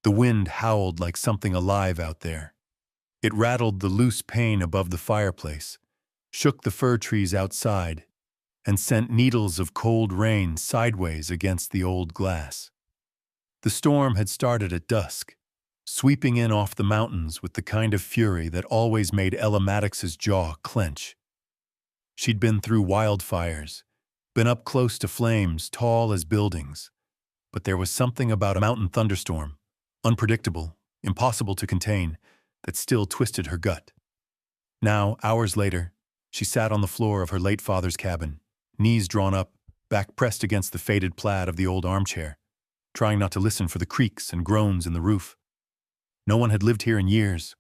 The wind howled like something alive out there. It rattled the loose pane above the fireplace, shook the fir trees outside, and sent needles of cold rain sideways against the old glass. The storm had started at dusk, sweeping in off the mountains with the kind of fury that always made Ella Maddox's jaw clench. She'd been through wildfires, been up close to flames tall as buildings, but there was something about a mountain thunderstorm, unpredictable, impossible to contain, that still twisted her gut. Now, hours later, she sat on the floor of her late father's cabin, knees drawn up, back pressed against the faded plaid of the old armchair, trying not to listen for the creaks and groans in the roof. No one had lived here in years,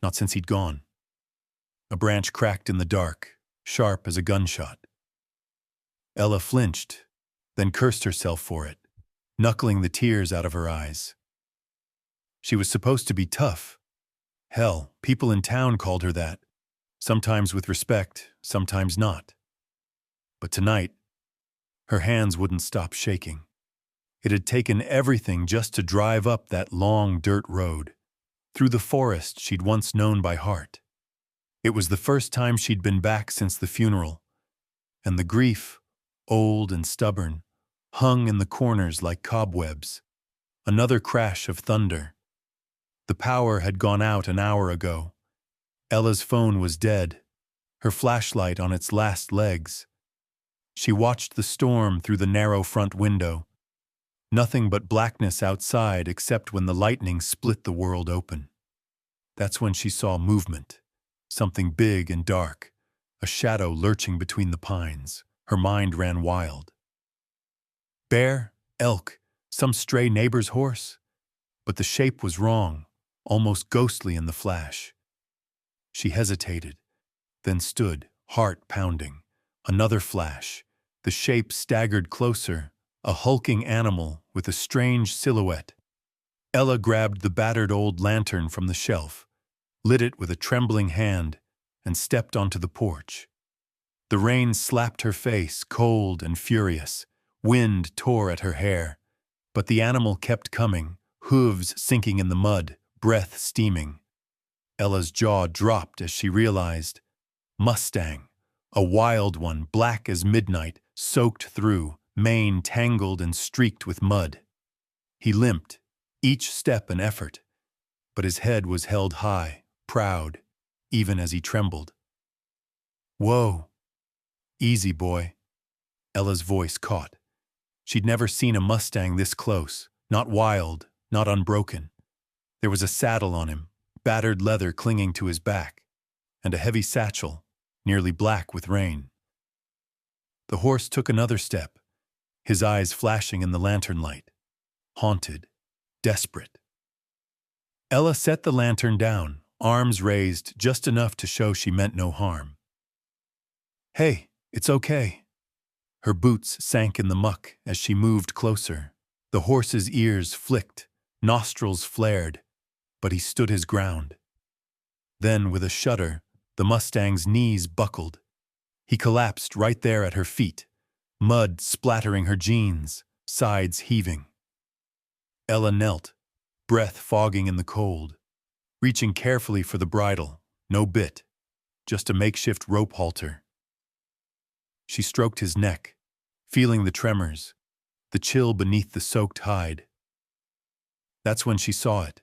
not since he'd gone. A branch cracked in the dark, sharp as a gunshot. Ella flinched, then cursed herself for it, knuckling the tears out of her eyes. She was supposed to be tough. Hell, people in town called her that, sometimes with respect, sometimes not. But tonight, her hands wouldn't stop shaking. It had taken everything just to drive up that long dirt road, through the forest she'd once known by heart. It was the first time she'd been back since the funeral, and the grief, old and stubborn, hung in the corners like cobwebs. Another crash of thunder. The power had gone out an hour ago. Ella's phone was dead, her flashlight on its last legs. She watched the storm through the narrow front window. Nothing but blackness outside except when the lightning split the world open. That's when she saw movement, something big and dark, a shadow lurching between the pines. Her mind ran wild. Bear, elk, some stray neighbor's horse? But the shape was wrong, almost ghostly in the flash. She hesitated, then stood, heart pounding. Another flash. The shape staggered closer, a hulking animal with a strange silhouette. Ella grabbed the battered old lantern from the shelf, lit it with a trembling hand, and stepped onto the porch. The rain slapped her face, cold and furious. Wind tore at her hair. But the animal kept coming, hooves sinking in the mud, breath steaming. Ella's jaw dropped as she realized. Mustang, a wild one, black as midnight, soaked through, mane tangled and streaked with mud. He limped, each step an effort, but his head was held high, proud, even as he trembled. Whoa. Easy, boy. Ella's voice caught. She'd never seen a Mustang this close, not wild, not unbroken. There was a saddle on him, battered leather clinging to his back, and a heavy satchel, nearly black with rain. The horse took another step, his eyes flashing in the lantern light, haunted, desperate. Ella set the lantern down, arms raised just enough to show she meant no harm. Hey, it's okay. Her boots sank in the muck as she moved closer. The horse's ears flicked, nostrils flared, but he stood his ground. Then, with a shudder, the Mustang's knees buckled. He collapsed right there at her feet, mud splattering her jeans, sides heaving. Ella knelt, breath fogging in the cold, reaching carefully for the bridle, no bit, just a makeshift rope halter. She stroked his neck, feeling the tremors, the chill beneath the soaked hide. That's when she saw it,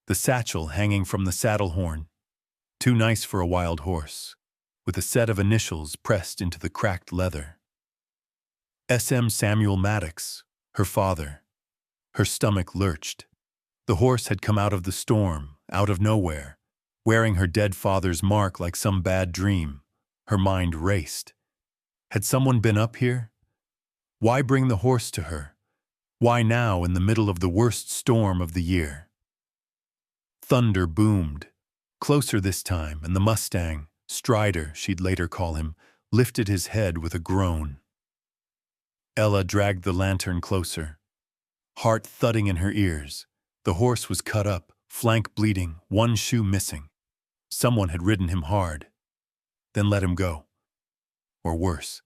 the satchel hanging from the saddle horn, too nice for a wild horse, with a set of initials pressed into the cracked leather. S.M. Samuel Maddox, her father. Her stomach lurched. The horse had come out of the storm, out of nowhere, wearing her dead father's mark like some bad dream. Her mind raced. Had someone been up here? Why bring the horse to her? Why now in the middle of the worst storm of the year? Thunder boomed, closer this time, and the Mustang, Strider she'd later call him, lifted his head with a groan. Ella dragged the lantern closer, heart thudding in her ears. The horse was cut up, flank bleeding, one shoe missing. Someone had ridden him hard, then let him go. Or worse.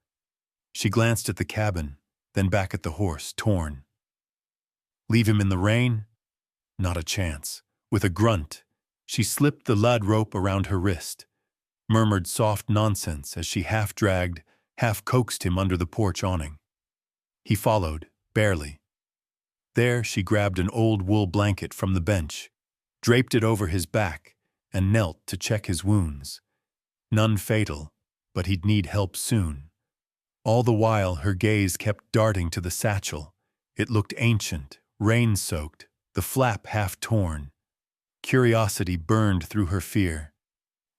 She glanced at the cabin, then back at the horse, torn. Leave him in the rain? Not a chance. With a grunt, she slipped the lead rope around her wrist, murmured soft nonsense as she half-dragged, half-coaxed him under the porch awning. He followed, barely. There she grabbed an old wool blanket from the bench, draped it over his back, and knelt to check his wounds. None fatal, but he'd need help soon. All the while her gaze kept darting to the satchel. It looked ancient, rain-soaked, the flap half-torn. Curiosity burned through her fear.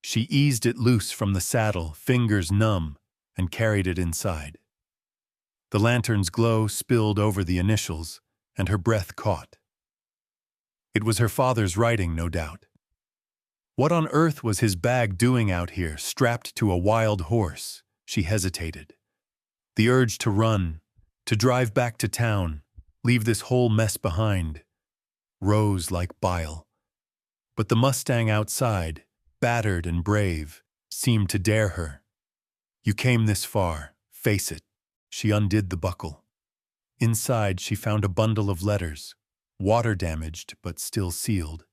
She eased it loose from the saddle, fingers numb, and carried it inside. The lantern's glow spilled over the initials, and her breath caught. It was her father's writing, no doubt. What on earth was his bag doing out here, strapped to a wild horse? She hesitated. The urge to run, to drive back to town, leave this whole mess behind, rose like bile. But the Mustang outside, battered and brave, seemed to dare her. You came this far, face it. She undid the buckle. Inside she found a bundle of letters, water-damaged but still sealed,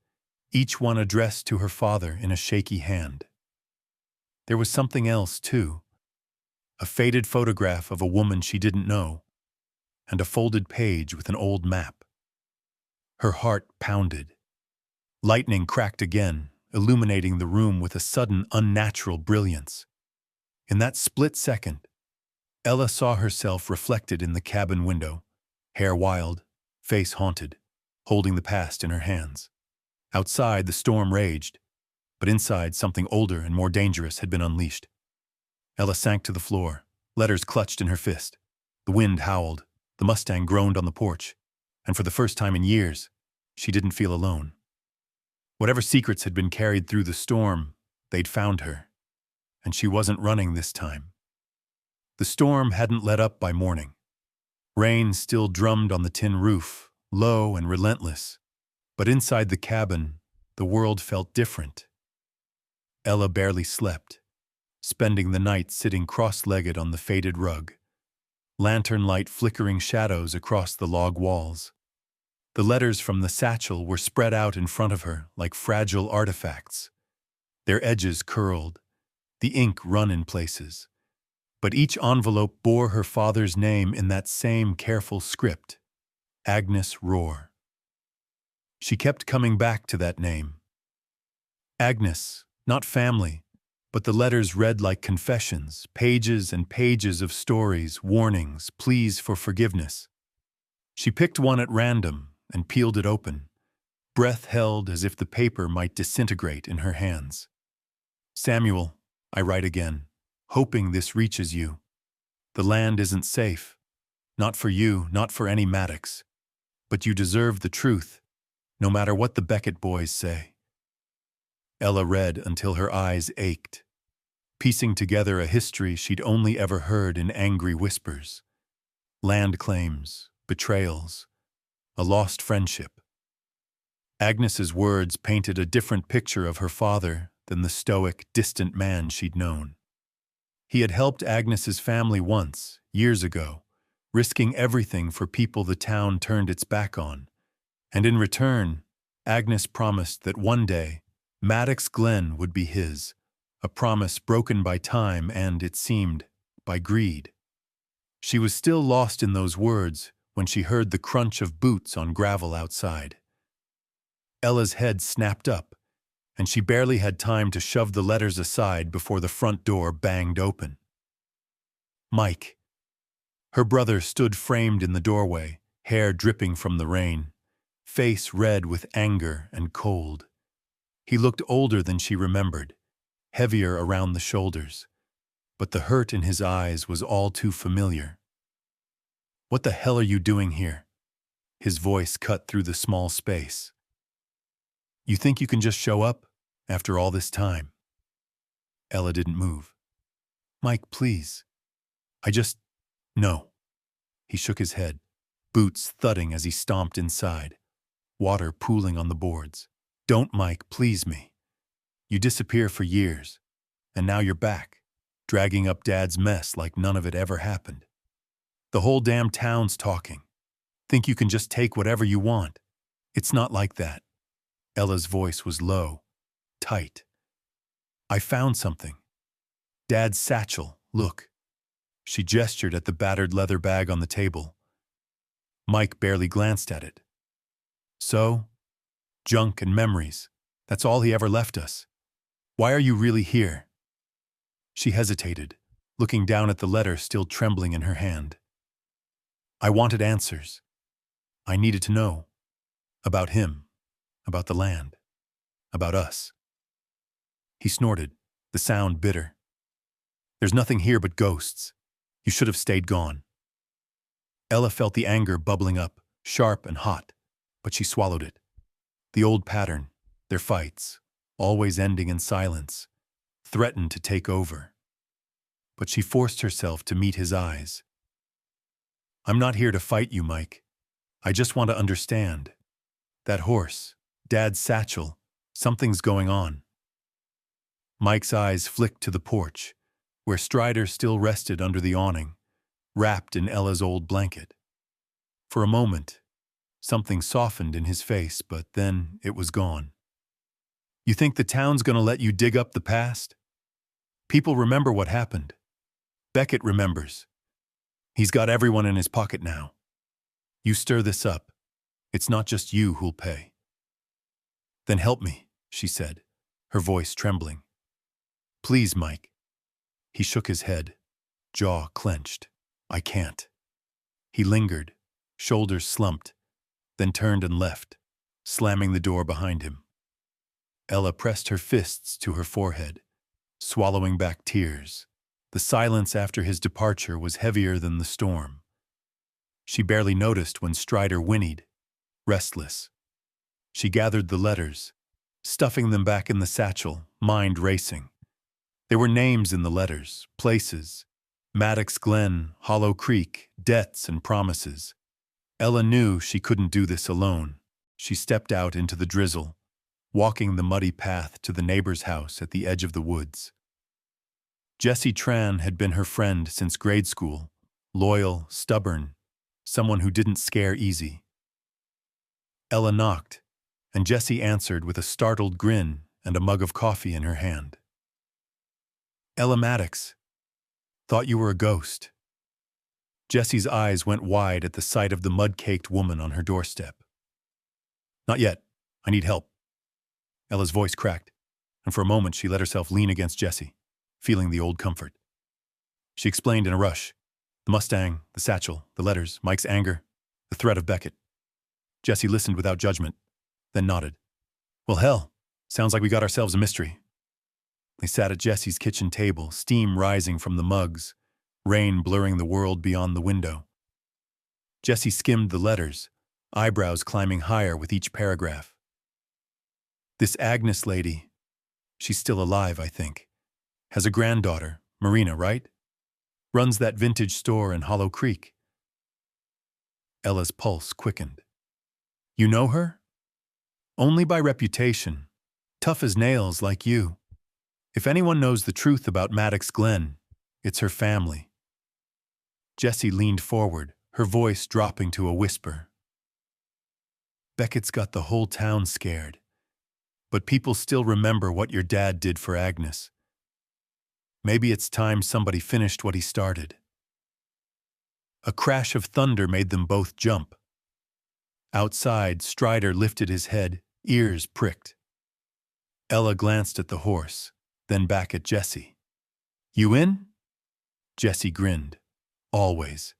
each one addressed to her father in a shaky hand. There was something else, too. A faded photograph of a woman she didn't know, and a folded page with an old map. Her heart pounded. Lightning cracked again, illuminating the room with a sudden, unnatural brilliance. In that split second, Ella saw herself reflected in the cabin window, hair wild, face haunted, holding the past in her hands. Outside, the storm raged, but inside, something older and more dangerous had been unleashed. Ella sank to the floor, letters clutched in her fist. The wind howled, the Mustang groaned on the porch, and for the first time in years, she didn't feel alone. Whatever secrets had been carried through the storm, they'd found her, and she wasn't running this time. The storm hadn't let up by morning. Rain still drummed on the tin roof, low and relentless, but inside the cabin, the world felt different. Ella barely slept, spending the night sitting cross-legged on the faded rug, lantern light flickering shadows across the log walls. The letters from the satchel were spread out in front of her like fragile artifacts, their edges curled, the ink run in places. But each envelope bore her father's name in that same careful script, Agnes Rohr. She kept coming back to that name. Agnes, not family, but the letters read like confessions, pages and pages of stories, warnings, pleas for forgiveness. She picked one at random and peeled it open, breath held as if the paper might disintegrate in her hands. Samuel, I write again, hoping this reaches you. The land isn't safe. Not for you, not for any Maddox. But you deserve the truth, no matter what the Beckett boys say. Ella read until her eyes ached, piecing together a history she'd only ever heard in angry whispers. Land claims, betrayals, a lost friendship. Agnes's words painted a different picture of her father than the stoic, distant man she'd known. He had helped Agnes's family once, years ago, risking everything for people the town turned its back on. And in return, Agnes promised that one day, Maddox Glen would be his, a promise broken by time and, it seemed, by greed. She was still lost in those words when she heard the crunch of boots on gravel outside. Ella's head snapped up, and she barely had time to shove the letters aside before the front door banged open. Mike. Her brother stood framed in the doorway, hair dripping from the rain, face red with anger and cold. He looked older than she remembered, heavier around the shoulders, but the hurt in his eyes was all too familiar. What the hell are you doing here? His voice cut through the small space. You think you can just show up after all this time? Ella didn't move. Mike, please. No. He shook his head, boots thudding as he stomped inside, water pooling on the boards. Don't, Mike, please me. You disappear for years, and now you're back, dragging up Dad's mess like none of it ever happened. The whole damn town's talking. Think you can just take whatever you want. It's not like that. Ella's voice was low, tight. I found something. Dad's satchel, look. She gestured at the battered leather bag on the table. Mike barely glanced at it. So, junk and memories. That's all he ever left us. Why are you really here? She hesitated, looking down at the letter still trembling in her hand. I wanted answers. I needed to know. About him. About the land. About us. He snorted, the sound bitter. There's nothing here but ghosts. You should have stayed gone. Ella felt the anger bubbling up, sharp and hot, but she swallowed it. The old pattern, their fights, always ending in silence, threatened to take over. But she forced herself to meet his eyes. I'm not here to fight you, Mike. I just want to understand. That horse, Dad's satchel, something's going on. Mike's eyes flicked to the porch, where Strider still rested under the awning, wrapped in Ella's old blanket. For a moment, something softened in his face, but then it was gone. You think the town's gonna let you dig up the past? People remember what happened. Beckett remembers. He's got everyone in his pocket now. You stir this up. It's not just you who'll pay. Then help me, she said, her voice trembling. Please, Mike. He shook his head, jaw clenched. I can't. He lingered, shoulders slumped, then turned and left, slamming the door behind him. Ella pressed her fists to her forehead, swallowing back tears. The silence after his departure was heavier than the storm. She barely noticed when Strider whinnied, restless. She gathered the letters, stuffing them back in the satchel, mind racing. There were names in the letters, places, Maddox Glen, Hollow Creek, debts and promises. Ella knew she couldn't do this alone. She stepped out into the drizzle, walking the muddy path to the neighbor's house at the edge of the woods. Jessie Tran had been her friend since grade school, loyal, stubborn, someone who didn't scare easy. Ella knocked, and Jessie answered with a startled grin and a mug of coffee in her hand. Ella Maddox, thought you were a ghost. Jessie's eyes went wide at the sight of the mud-caked woman on her doorstep. Not yet. I need help. Ella's voice cracked, and for a moment she let herself lean against Jessie, feeling the old comfort. She explained in a rush. The Mustang, the satchel, the letters, Mike's anger, the threat of Beckett. Jessie listened without judgment, then nodded. Well, hell, sounds like we got ourselves a mystery. They sat at Jessie's kitchen table, steam rising from the mugs, rain blurring the world beyond the window. Jessie skimmed the letters, eyebrows climbing higher with each paragraph. This Agnes lady, she's still alive, I think, has a granddaughter, Marina, right? Runs that vintage store in Hollow Creek. Ella's pulse quickened. You know her? Only by reputation, tough as nails like you. If anyone knows the truth about Maddox Glen, it's her family. Jessie leaned forward, her voice dropping to a whisper. Beckett's got the whole town scared. But people still remember what your dad did for Agnes. Maybe it's time somebody finished what he started. A crash of thunder made them both jump. Outside, Strider lifted his head, ears pricked. Ella glanced at the horse, then back at Jessie. You in? Jessie grinned. Always.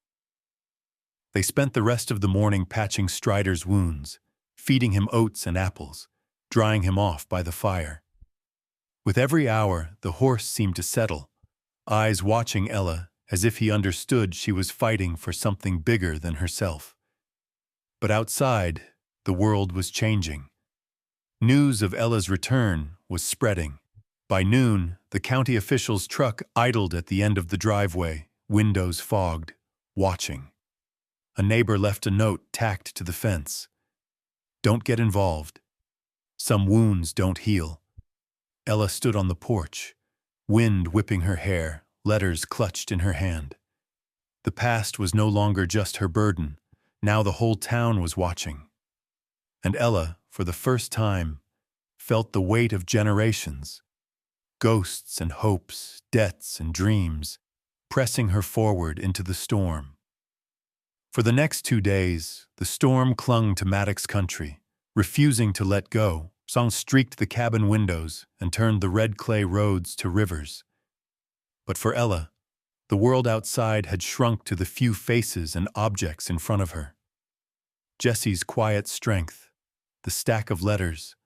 They spent the rest of the morning patching Strider's wounds, feeding him oats and apples, drying him off by the fire. With every hour, the horse seemed to settle, eyes watching Ella as if he understood she was fighting for something bigger than herself. But outside, the world was changing. News of Ella's return was spreading. By noon, the county official's truck idled at the end of the driveway, windows fogged, watching. A neighbor left a note tacked to the fence. Don't get involved. Some wounds don't heal. Ella stood on the porch, wind whipping her hair, letters clutched in her hand. The past was no longer just her burden. Now the whole town was watching. And Ella, for the first time, felt the weight of generations, ghosts and hopes, debts and dreams, pressing her forward into the storm. For the next 2 days, the storm clung to Maddox country, refusing to let go. Song streaked the cabin windows and turned the red clay roads to rivers. But for Ella, the world outside had shrunk to the few faces and objects in front of her. Jesse's quiet strength, the stack of letters,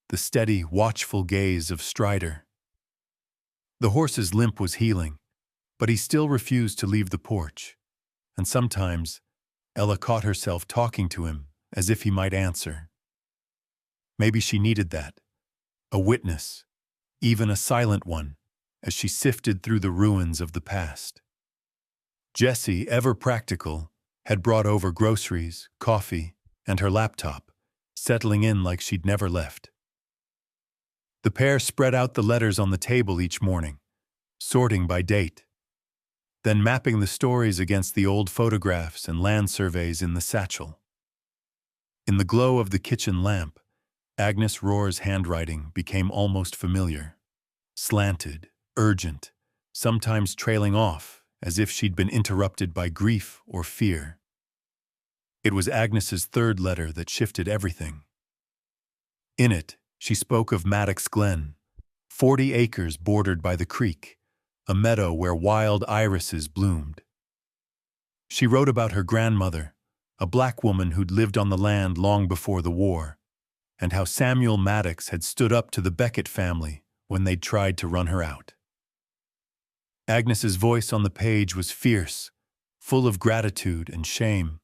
the steady, watchful gaze of Strider. The horse's limp was healing, but he still refused to leave the porch, and sometimes Ella caught herself talking to him as if he might answer. Maybe she needed that, a witness, even a silent one, as she sifted through the ruins of the past. Jessie, ever practical, had brought over groceries, coffee, and her laptop, settling in like she'd never left. The pair spread out the letters on the table each morning, sorting by date, then mapping the stories against the old photographs and land surveys in the satchel. In the glow of the kitchen lamp, Agnes Rohr's handwriting became almost familiar, slanted, urgent, sometimes trailing off as if she'd been interrupted by grief or fear. It was Agnes's third letter that shifted everything. In it, she spoke of Maddox Glen, 40 acres bordered by the creek, a meadow where wild irises bloomed. She wrote about her grandmother, a black woman who'd lived on the land long before the war, and how Samuel Maddox had stood up to the Beckett family when they'd tried to run her out. Agnes's voice on the page was fierce, full of gratitude and shame,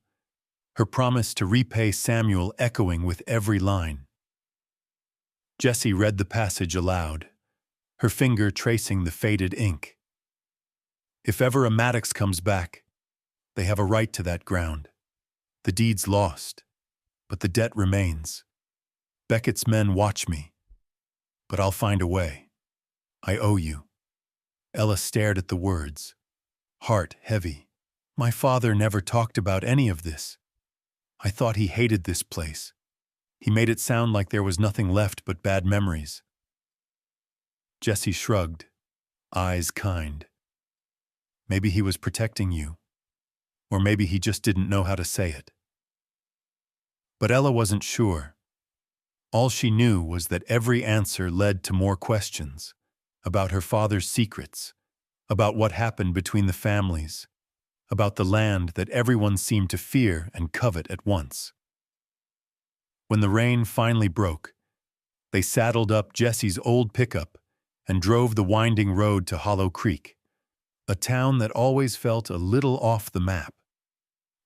her promise to repay Samuel echoing with every line. Jessie read the passage aloud, her finger tracing the faded ink. If ever a Maddox comes back, they have a right to that ground. The deed's lost, but the debt remains. Beckett's men watch me, but I'll find a way. I owe you. Ella stared at the words, heart heavy. My father never talked about any of this. I thought he hated this place. He made it sound like there was nothing left but bad memories. Jessie shrugged, eyes kind. Maybe he was protecting you, or maybe he just didn't know how to say it. But Ella wasn't sure. All she knew was that every answer led to more questions, about her father's secrets, about what happened between the families, about the land that everyone seemed to fear and covet at once. When the rain finally broke, they saddled up Jessie's old pickup and drove the winding road to Hollow Creek, a town that always felt a little off the map.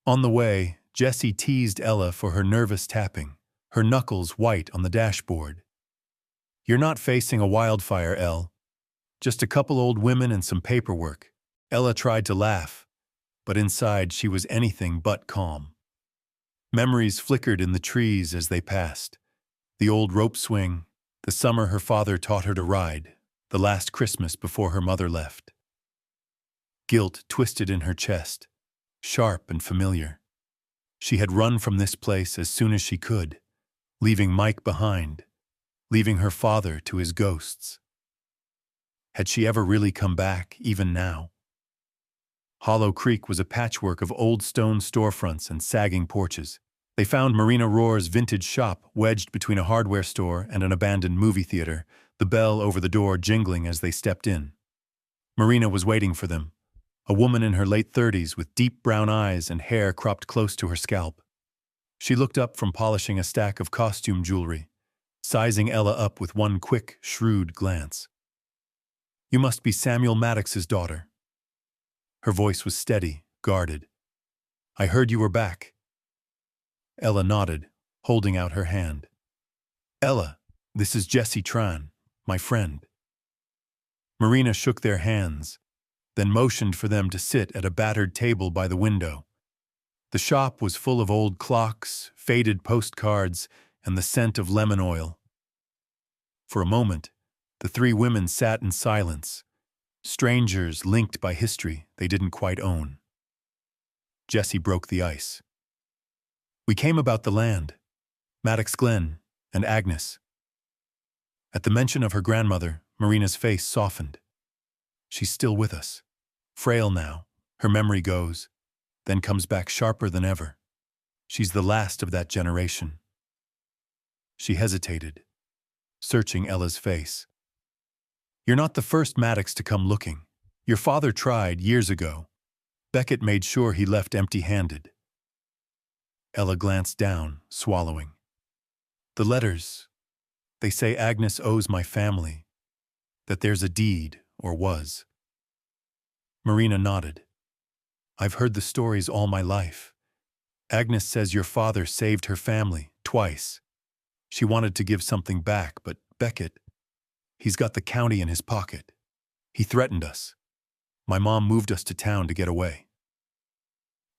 On the way, Jessie teased Ella for her nervous tapping, her knuckles white on the dashboard. You're not facing a wildfire, Elle. Just a couple old women and some paperwork. Ella tried to laugh, but inside she was anything but calm. Memories flickered in the trees as they passed. The old rope swing, the summer her father taught her to ride, the last Christmas before her mother left. Guilt twisted in her chest, sharp and familiar. She had run from this place as soon as she could, leaving Mike behind, leaving her father to his ghosts. Had she ever really come back, even now? Hollow Creek was a patchwork of old stone storefronts and sagging porches. They found Marina Rohr's vintage shop wedged between a hardware store and an abandoned movie theater, the bell over the door jingling as they stepped in. Marina was waiting for them, a woman in her late 30s with deep brown eyes and hair cropped close to her scalp. She looked up from polishing a stack of costume jewelry, sizing Ella up with one quick, shrewd glance. You must be Samuel Maddox's daughter. Her voice was steady, guarded. I heard you were back. Ella nodded, holding out her hand. Ella, this is Jessie Tran, my friend. Marina shook their hands, then motioned for them to sit at a battered table by the window. The shop was full of old clocks, faded postcards, and the scent of lemon oil. For a moment, the three women sat in silence, strangers linked by history they didn't quite own. Jessie broke the ice. We came about the land, Maddox Glen and Agnes. At the mention of her grandmother, Marina's face softened. She's still with us. Frail now, her memory goes, then comes back sharper than ever. She's the last of that generation. She hesitated, searching Ella's face. You're not the first Maddox to come looking. Your father tried years ago. Beckett made sure he left empty-handed. Ella glanced down, swallowing. The letters, they say Agnes owes my family, that there's a deed, or was. Marina nodded. I've heard the stories all my life. Agnes says your father saved her family, twice. She wanted to give something back, but Beckett, he's got the county in his pocket. He threatened us. My mom moved us to town to get away.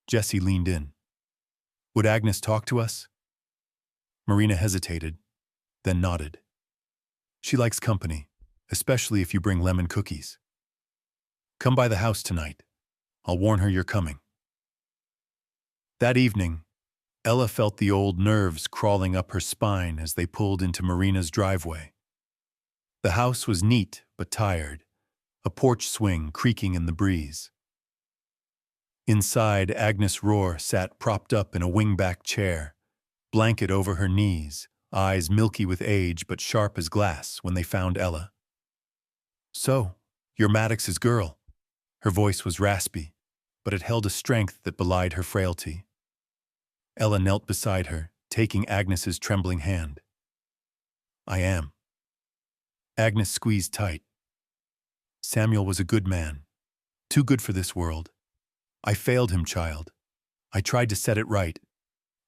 Jessie leaned in. Would Agnes talk to us? Marina hesitated, then nodded. She likes company, especially if you bring lemon cookies. Come by the house tonight. I'll warn her you're coming. That evening, Ella felt the old nerves crawling up her spine as they pulled into Marina's driveway. The house was neat but tired, a porch swing creaking in the breeze. Inside, Agnes Rohr sat propped up in a wingback chair, blanket over her knees, eyes milky with age but sharp as glass when they found Ella. So, you're Maddox's girl. Her voice was raspy, but it held a strength that belied her frailty. Ella knelt beside her, taking Agnes's trembling hand. I am. Agnes squeezed tight. Samuel was a good man, too good for this world. I failed him, child. I tried to set it right,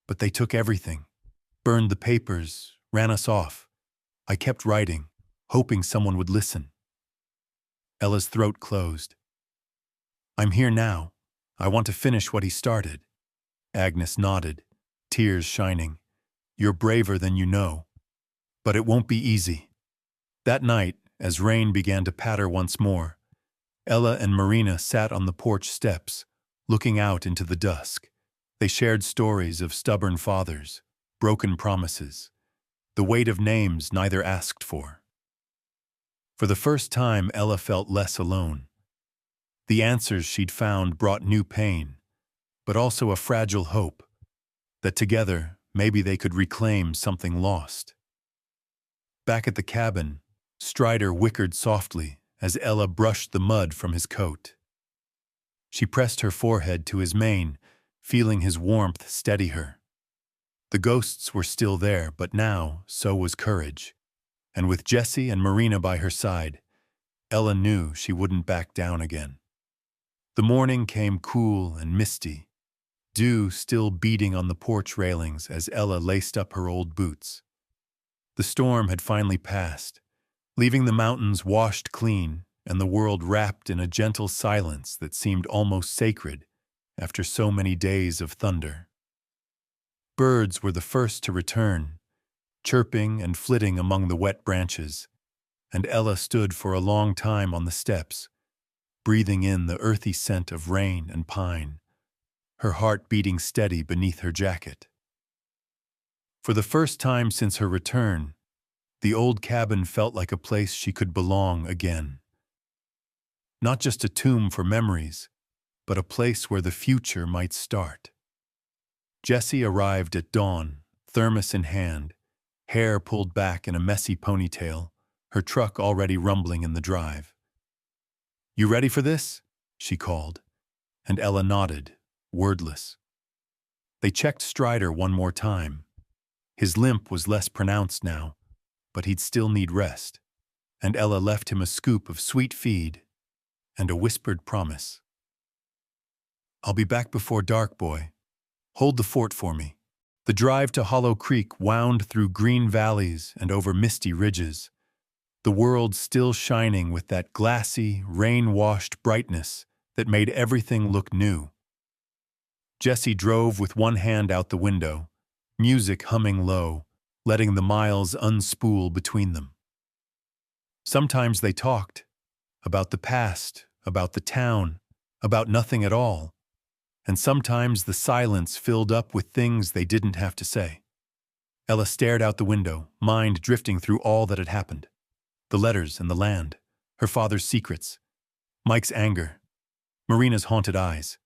but they took everything, burned the papers, ran us off. I kept writing, hoping someone would listen. Ella's throat closed. I'm here now. I want to finish what he started. Agnes nodded, tears shining. You're braver than you know. But it won't be easy. That night, as rain began to patter once more, Ella and Marina sat on the porch steps, looking out into the dusk. They shared stories of stubborn fathers, broken promises, the weight of names neither asked for. For the first time, Ella felt less alone. The answers she'd found brought new pain, but also a fragile hope that together maybe they could reclaim something lost. Back at the cabin, Strider whickered softly as Ella brushed the mud from his coat. She pressed her forehead to his mane, feeling his warmth steady her. The ghosts were still there, but now so was courage. And with Jessie and Marina by her side, Ella knew she wouldn't back down again. The morning came cool and misty, dew still beating on the porch railings as Ella laced up her old boots. The storm had finally passed, leaving the mountains washed clean and the world wrapped in a gentle silence that seemed almost sacred after so many days of thunder. Birds were the first to return, chirping and flitting among the wet branches, and Ella stood for a long time on the steps, breathing in the earthy scent of rain and pine, her heart beating steady beneath her jacket. For the first time since her return, the old cabin felt like a place she could belong again. Not just a tomb for memories, but a place where the future might start. Jessie arrived at dawn, thermos in hand, hair pulled back in a messy ponytail, her truck already rumbling in the drive. You ready for this? She called, and Ella nodded, wordless. They checked Strider one more time. His limp was less pronounced now, but he'd still need rest, and Ella left him a scoop of sweet feed and a whispered promise. I'll be back before dark, boy. Hold the fort for me. The drive to Hollow Creek wound through green valleys and over misty ridges, the world still shining with that glassy, rain-washed brightness that made everything look new. Jessie drove with one hand out the window, music humming low, letting the miles unspool between them. Sometimes they talked, about the past, about the town, about nothing at all, and sometimes the silence filled up with things they didn't have to say. Ella stared out the window, mind drifting through all that had happened. The letters and the land, her father's secrets, Mike's anger, Marina's haunted eyes.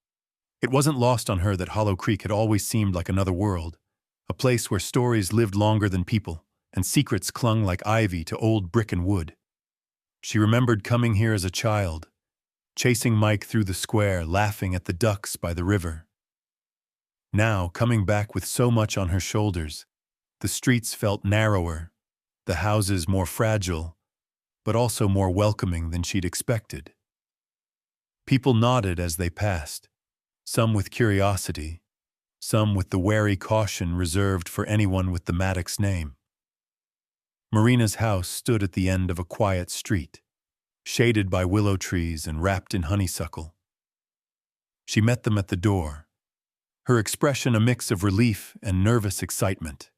It wasn't lost on her that Hollow Creek had always seemed like another world, a place where stories lived longer than people, and secrets clung like ivy to old brick and wood. She remembered coming here as a child, chasing Mike through the square, laughing at the ducks by the river. Now, coming back with so much on her shoulders, the streets felt narrower, the houses more fragile, but also more welcoming than she'd expected. People nodded as they passed, some with curiosity, some with the wary caution reserved for anyone with the Maddox name. Marina's house stood at the end of a quiet street, shaded by willow trees and wrapped in honeysuckle. She met them at the door, her expression a mix of relief and nervous excitement.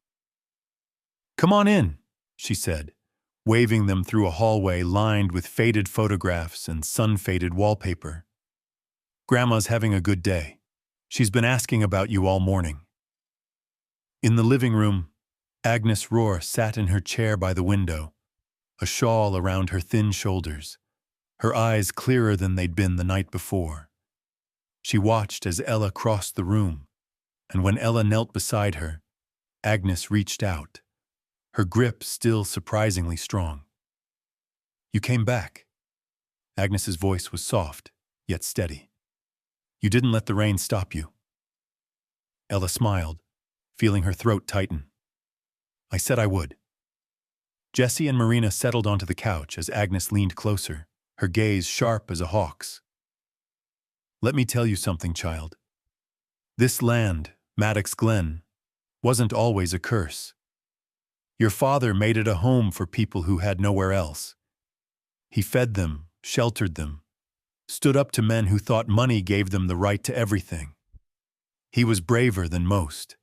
"Come on in," she said, waving them through a hallway lined with faded photographs and sun-faded wallpaper. "Grandma's having a good day. She's been asking about you all morning." In the living room, Agnes Rohr sat in her chair by the window, a shawl around her thin shoulders, her eyes clearer than they'd been the night before. She watched as Ella crossed the room, and when Ella knelt beside her, Agnes reached out, her grip still surprisingly strong. "You came back." Agnes's voice was soft, yet steady. "You didn't let the rain stop you." Ella smiled, feeling her throat tighten. "I said I would." Jessie and Marina settled onto the couch as Agnes leaned closer, her gaze sharp as a hawk's. "Let me tell you something, child. This land, Maddox Glen, wasn't always a curse. Your father made it a home for people who had nowhere else. He fed them, sheltered them, stood up to men who thought money gave them the right to everything. He was braver than most."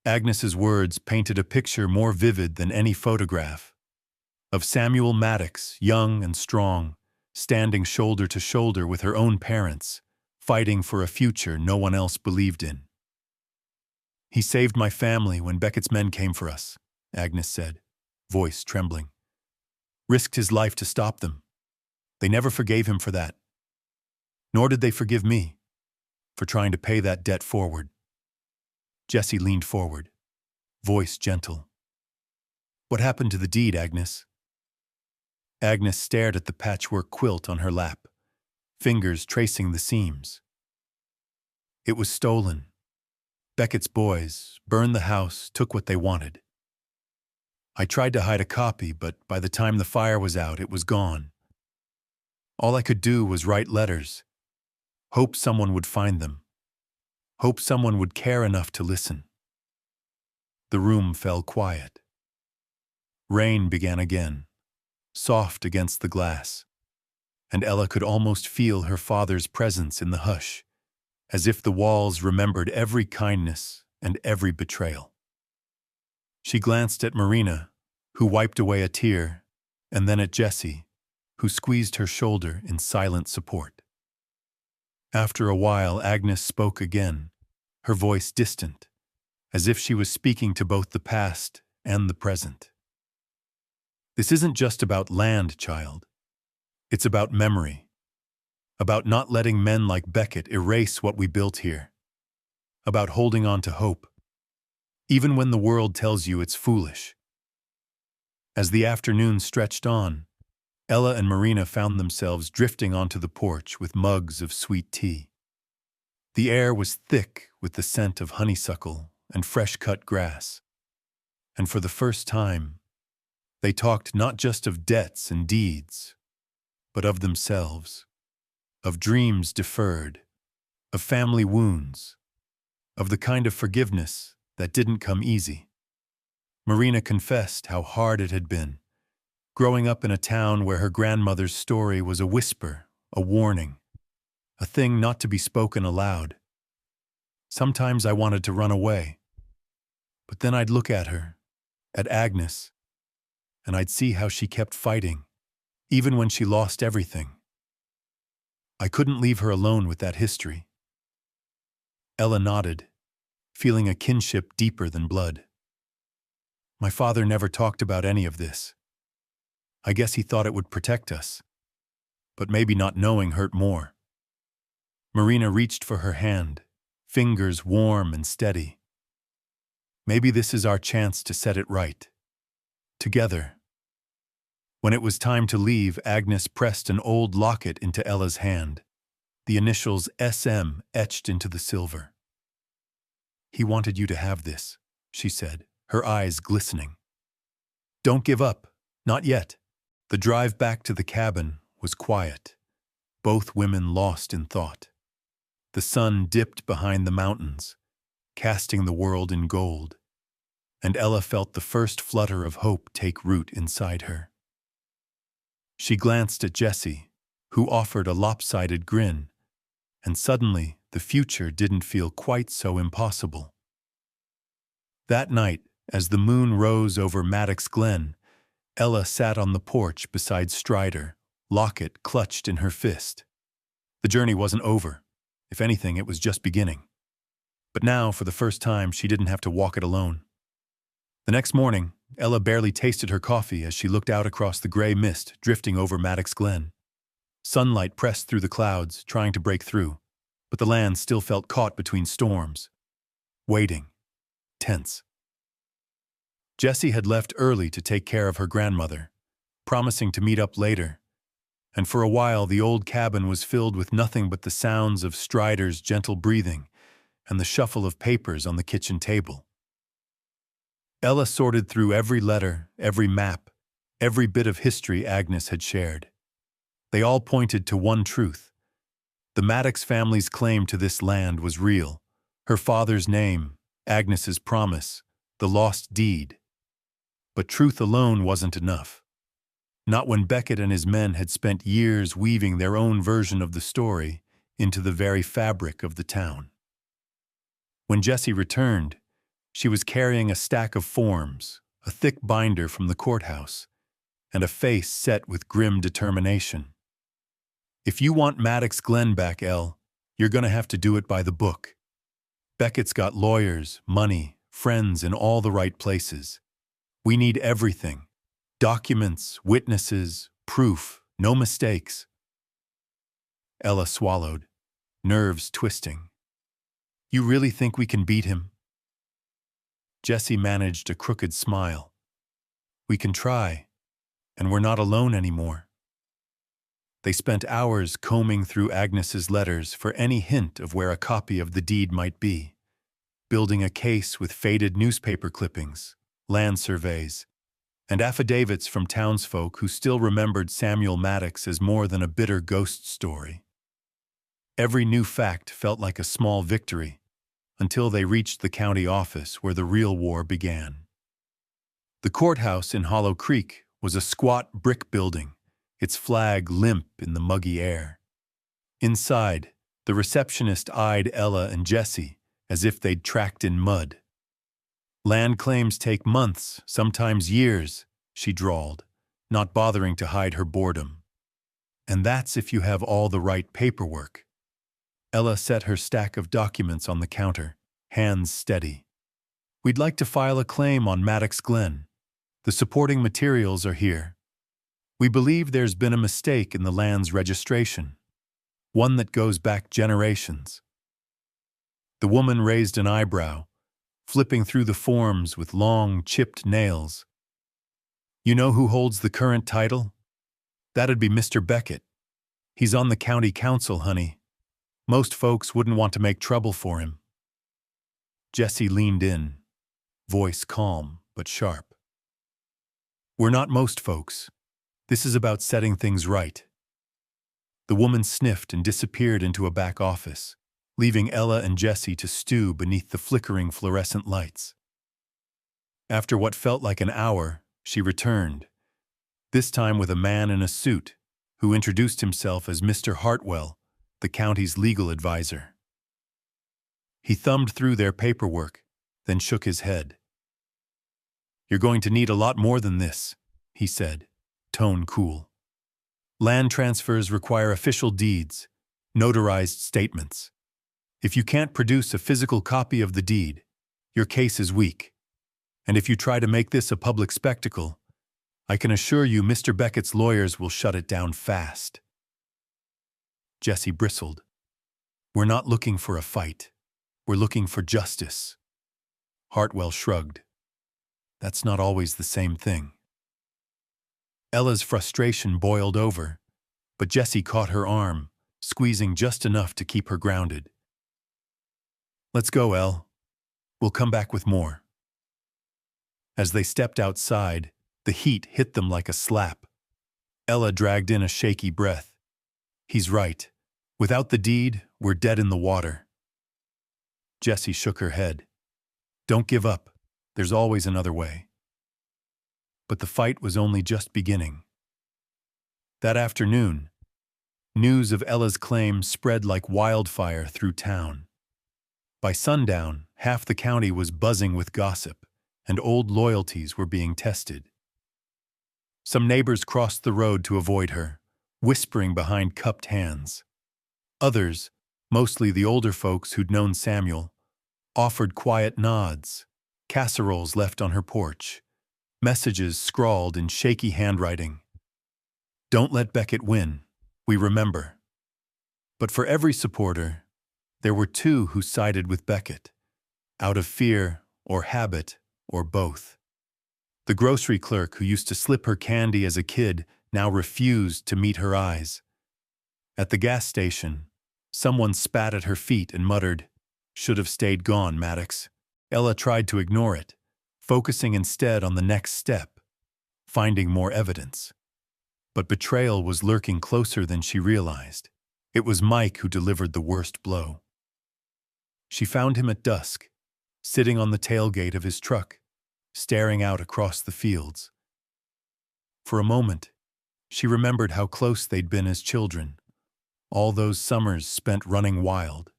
Agnes's words painted a picture more vivid than any photograph, of Samuel Maddox, young and strong, standing shoulder to shoulder with her own parents, fighting for a future no one else believed in. "He saved my family when Beckett's men came for us," Agnes said, voice trembling. "Risked his life to stop them. They never forgave him for that. Nor did they forgive me, for trying to pay that debt forward." Jessie leaned forward, voice gentle. "What happened to the deed, Agnes?" Agnes stared at the patchwork quilt on her lap, fingers tracing the seams. "It was stolen. Beckett's boys burned the house, took what they wanted. I tried to hide a copy, but by the time the fire was out, it was gone. All I could do was write letters, hope someone would find them, hope someone would care enough to listen." The room fell quiet. Rain began again, soft against the glass, and Ella could almost feel her father's presence in the hush, as if the walls remembered every kindness and every betrayal. She glanced at Marina, who wiped away a tear, and then at Jessie, who squeezed her shoulder in silent support. After a while, Agnes spoke again, her voice distant, as if she was speaking to both the past and the present. "This isn't just about land, child. It's about memory, about not letting men like Beckett erase what we built here, about holding on to hope, even when the world tells you it's foolish." As the afternoon stretched on, Ella and Marina found themselves drifting onto the porch with mugs of sweet tea. The air was thick with the scent of honeysuckle and fresh-cut grass, and for the first time, they talked not just of debts and deeds, but of themselves, of dreams deferred, of family wounds, of the kind of forgiveness that didn't come easy. Marina confessed how hard it had been, growing up in a town where her grandmother's story was a whisper, a warning, a thing not to be spoken aloud. "Sometimes I wanted to run away, but then I'd look at her, at Agnes, and I'd see how she kept fighting, even when she lost everything. I couldn't leave her alone with that history." Ella nodded, feeling a kinship deeper than blood. "My father never talked about any of this. I guess he thought it would protect us. But maybe not knowing hurt more. Marina reached for her hand, fingers warm and steady. Maybe this is our chance to set it right. Together. When it was time to leave, Agnes pressed an old locket into Ella's hand, the initials SM etched into the silver. "He wanted you to have this," she said, her eyes glistening. "Don't give up. Not yet." The drive back to the cabin was quiet, both women lost in thought. The sun dipped behind the mountains, casting the world in gold, and Ella felt the first flutter of hope take root inside her. She glanced at Jessie, who offered a lopsided grin, and suddenly the future didn't feel quite so impossible. That night, as the moon rose over Maddox Glen, Ella sat on the porch beside Strider, locket clutched in her fist. The journey wasn't over. If anything, it was just beginning. But now, for the first time, she didn't have to walk it alone. The next morning, Ella barely tasted her coffee as she looked out across the gray mist drifting over Maddox Glen. Sunlight pressed through the clouds, trying to break through, but the land still felt caught between storms. Waiting. Tense. Jessie had left early to take care of her grandmother, promising to meet up later, and for a while the old cabin was filled with nothing but the sounds of Strider's gentle breathing and the shuffle of papers on the kitchen table. Ella sorted through every letter, every map, every bit of history Agnes had shared. They all pointed to one truth. The Maddox family's claim to this land was real. Her father's name, Agnes's promise, the lost deed. But truth alone wasn't enough. Not when Beckett and his men had spent years weaving their own version of the story into the very fabric of the town. When Jessie returned, she was carrying a stack of forms, a thick binder from the courthouse, and a face set with grim determination. "If you want Maddox Glen back, Elle, you're going to have to do it by the book. Beckett's got lawyers, money, friends in all the right places. We need everything. Documents, witnesses, proof, no mistakes." Ella swallowed, nerves twisting. "You really think we can beat him?" Jessie managed a crooked smile. "We can try, and we're not alone anymore." They spent hours combing through Agnes's letters for any hint of where a copy of the deed might be, building a case with faded newspaper clippings, land surveys, and affidavits from townsfolk who still remembered Samuel Maddox as more than a bitter ghost story. Every new fact felt like a small victory, until they reached the county office where the real war began. The courthouse in Hollow Creek was a squat brick building, its flag limp in the muggy air. Inside, the receptionist eyed Ella and Jessie as if they'd tracked in mud. "Land claims take months, sometimes years," she drawled, not bothering to hide her boredom. "And that's if you have all the right paperwork." Ella set her stack of documents on the counter, hands steady. "We'd like to file a claim on Maddox Glen. The supporting materials are here. We believe there's been a mistake in the land's registration, one that goes back generations." The woman raised an eyebrow, flipping through the forms with long, chipped nails. "You know who holds the current title? That'd be Mr. Beckett. He's on the county council, honey. Most folks wouldn't want to make trouble for him." Jessie leaned in, voice calm but sharp. "We're not most folks. This is about setting things right." The woman sniffed and disappeared into a back office, leaving Ella and Jessie to stew beneath the flickering fluorescent lights. After what felt like an hour, she returned, this time with a man in a suit, who introduced himself as Mr. Hartwell, the county's legal advisor. He thumbed through their paperwork, then shook his head. "You're going to need a lot more than this," he said, tone cool. "Land transfers require official deeds, notarized statements. If you can't produce a physical copy of the deed, your case is weak. And if you try to make this a public spectacle, I can assure you Mr. Beckett's lawyers will shut it down fast. Jesse bristled. We're not looking for a fight. We're looking for justice. Hartwell shrugged. That's not always the same thing. Ella's frustration boiled over, but Jesse caught her arm, squeezing just enough to keep her grounded. Let's go, Elle. We'll come back with more. As they stepped outside, the heat hit them like a slap. Ella dragged in a shaky breath. He's right. Without the deed, we're dead in the water. Jessie shook her head. Don't give up. There's always another way. But the fight was only just beginning. That afternoon, news of Ella's claim spread like wildfire through town. By sundown, half the county was buzzing with gossip, and old loyalties were being tested. Some neighbors crossed the road to avoid her, whispering behind cupped hands. Others, mostly the older folks who'd known Samuel, offered quiet nods, casseroles left on her porch, messages scrawled in shaky handwriting. Don't let Beckett win, we remember. But for every supporter, there were two who sided with Beckett, out of fear or habit or both. The grocery clerk who used to slip her candy as a kid now refused to meet her eyes. At the gas station, someone spat at her feet and muttered, "Should have stayed gone, Maddox." Ella tried to ignore it, focusing instead on the next step, finding more evidence. But betrayal was lurking closer than she realized. It was Mike who delivered the worst blow. She found him at dusk, sitting on the tailgate of his truck, staring out across the fields. For a moment, she remembered how close they'd been as children, all those summers spent running wild.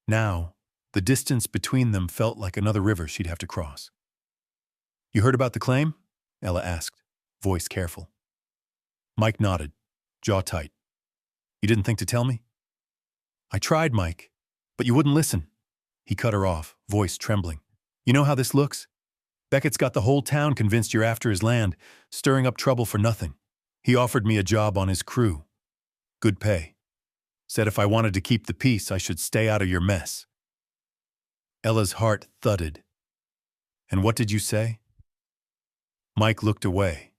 Now, the distance between them felt like another river she'd have to cross. You heard about the claim? Ella asked, voice careful. Mike nodded, jaw tight. You didn't think to tell me? I tried, Mike, but you wouldn't listen. He cut her off, voice trembling. You know how this looks? Beckett's got the whole town convinced you're after his land, stirring up trouble for nothing. He offered me a job on his crew. Good pay. Said if I wanted to keep the peace, I should stay out of your mess. Ella's heart thudded. And what did you say? Mike looked away,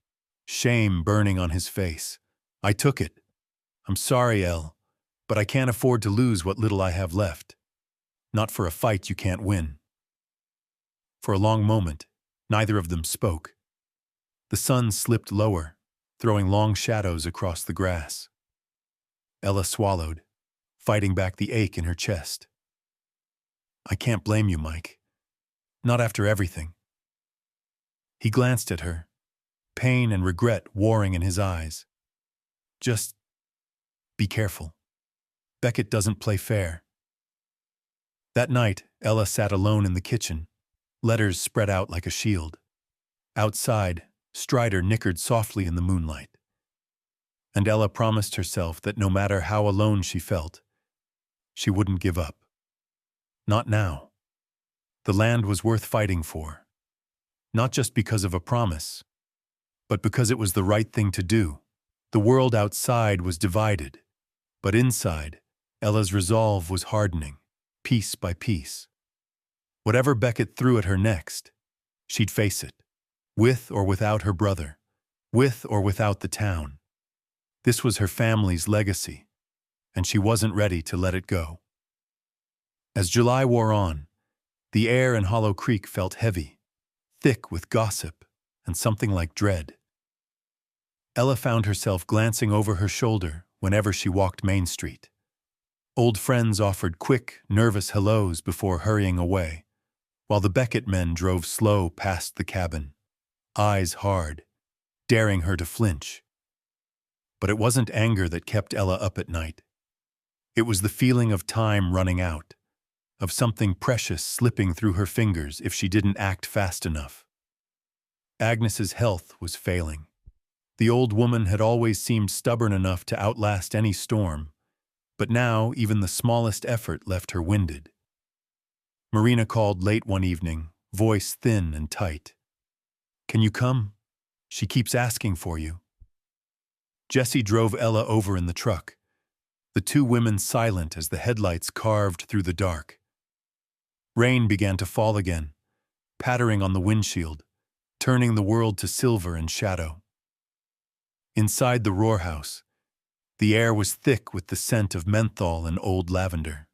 shame burning on his face. I took it. I'm sorry, Elle, but I can't afford to lose what little I have left. Not for a fight you can't win. For a long moment, neither of them spoke. The sun slipped lower, throwing long shadows across the grass. Ella swallowed, fighting back the ache in her chest. I can't blame you, Mike. Not after everything. He glanced at her, pain and regret warring in his eyes. Just be careful. Beckett doesn't play fair. That night, Ella sat alone in the kitchen, letters spread out like a shield. Outside, Strider nickered softly in the moonlight. And Ella promised herself that no matter how alone she felt, she wouldn't give up. Not now. The land was worth fighting for. Not just because of a promise, but because it was the right thing to do. The world outside was divided, but inside, Ella's resolve was hardening, piece by piece. Whatever Beckett threw at her next, she'd face it, with or without her brother, with or without the town. This was her family's legacy, and she wasn't ready to let it go. As July wore on, the air in Hollow Creek felt heavy, thick with gossip and something like dread. Ella found herself glancing over her shoulder whenever she walked Main Street. Old friends offered quick, nervous hellos before hurrying away, while the Beckett men drove slow past the cabin, eyes hard, daring her to flinch. But it wasn't anger that kept Ella up at night. It was the feeling of time running out, of something precious slipping through her fingers if she didn't act fast enough. Agnes's health was failing. The old woman had always seemed stubborn enough to outlast any storm, but now even the smallest effort left her winded. Marina called late one evening, voice thin and tight. Can you come? She keeps asking for you. Jesse drove Ella over in the truck, the two women silent as the headlights carved through the dark. Rain began to fall again, pattering on the windshield, turning the world to silver and shadow. Inside the roar house, the air was thick with the scent of menthol and old lavender.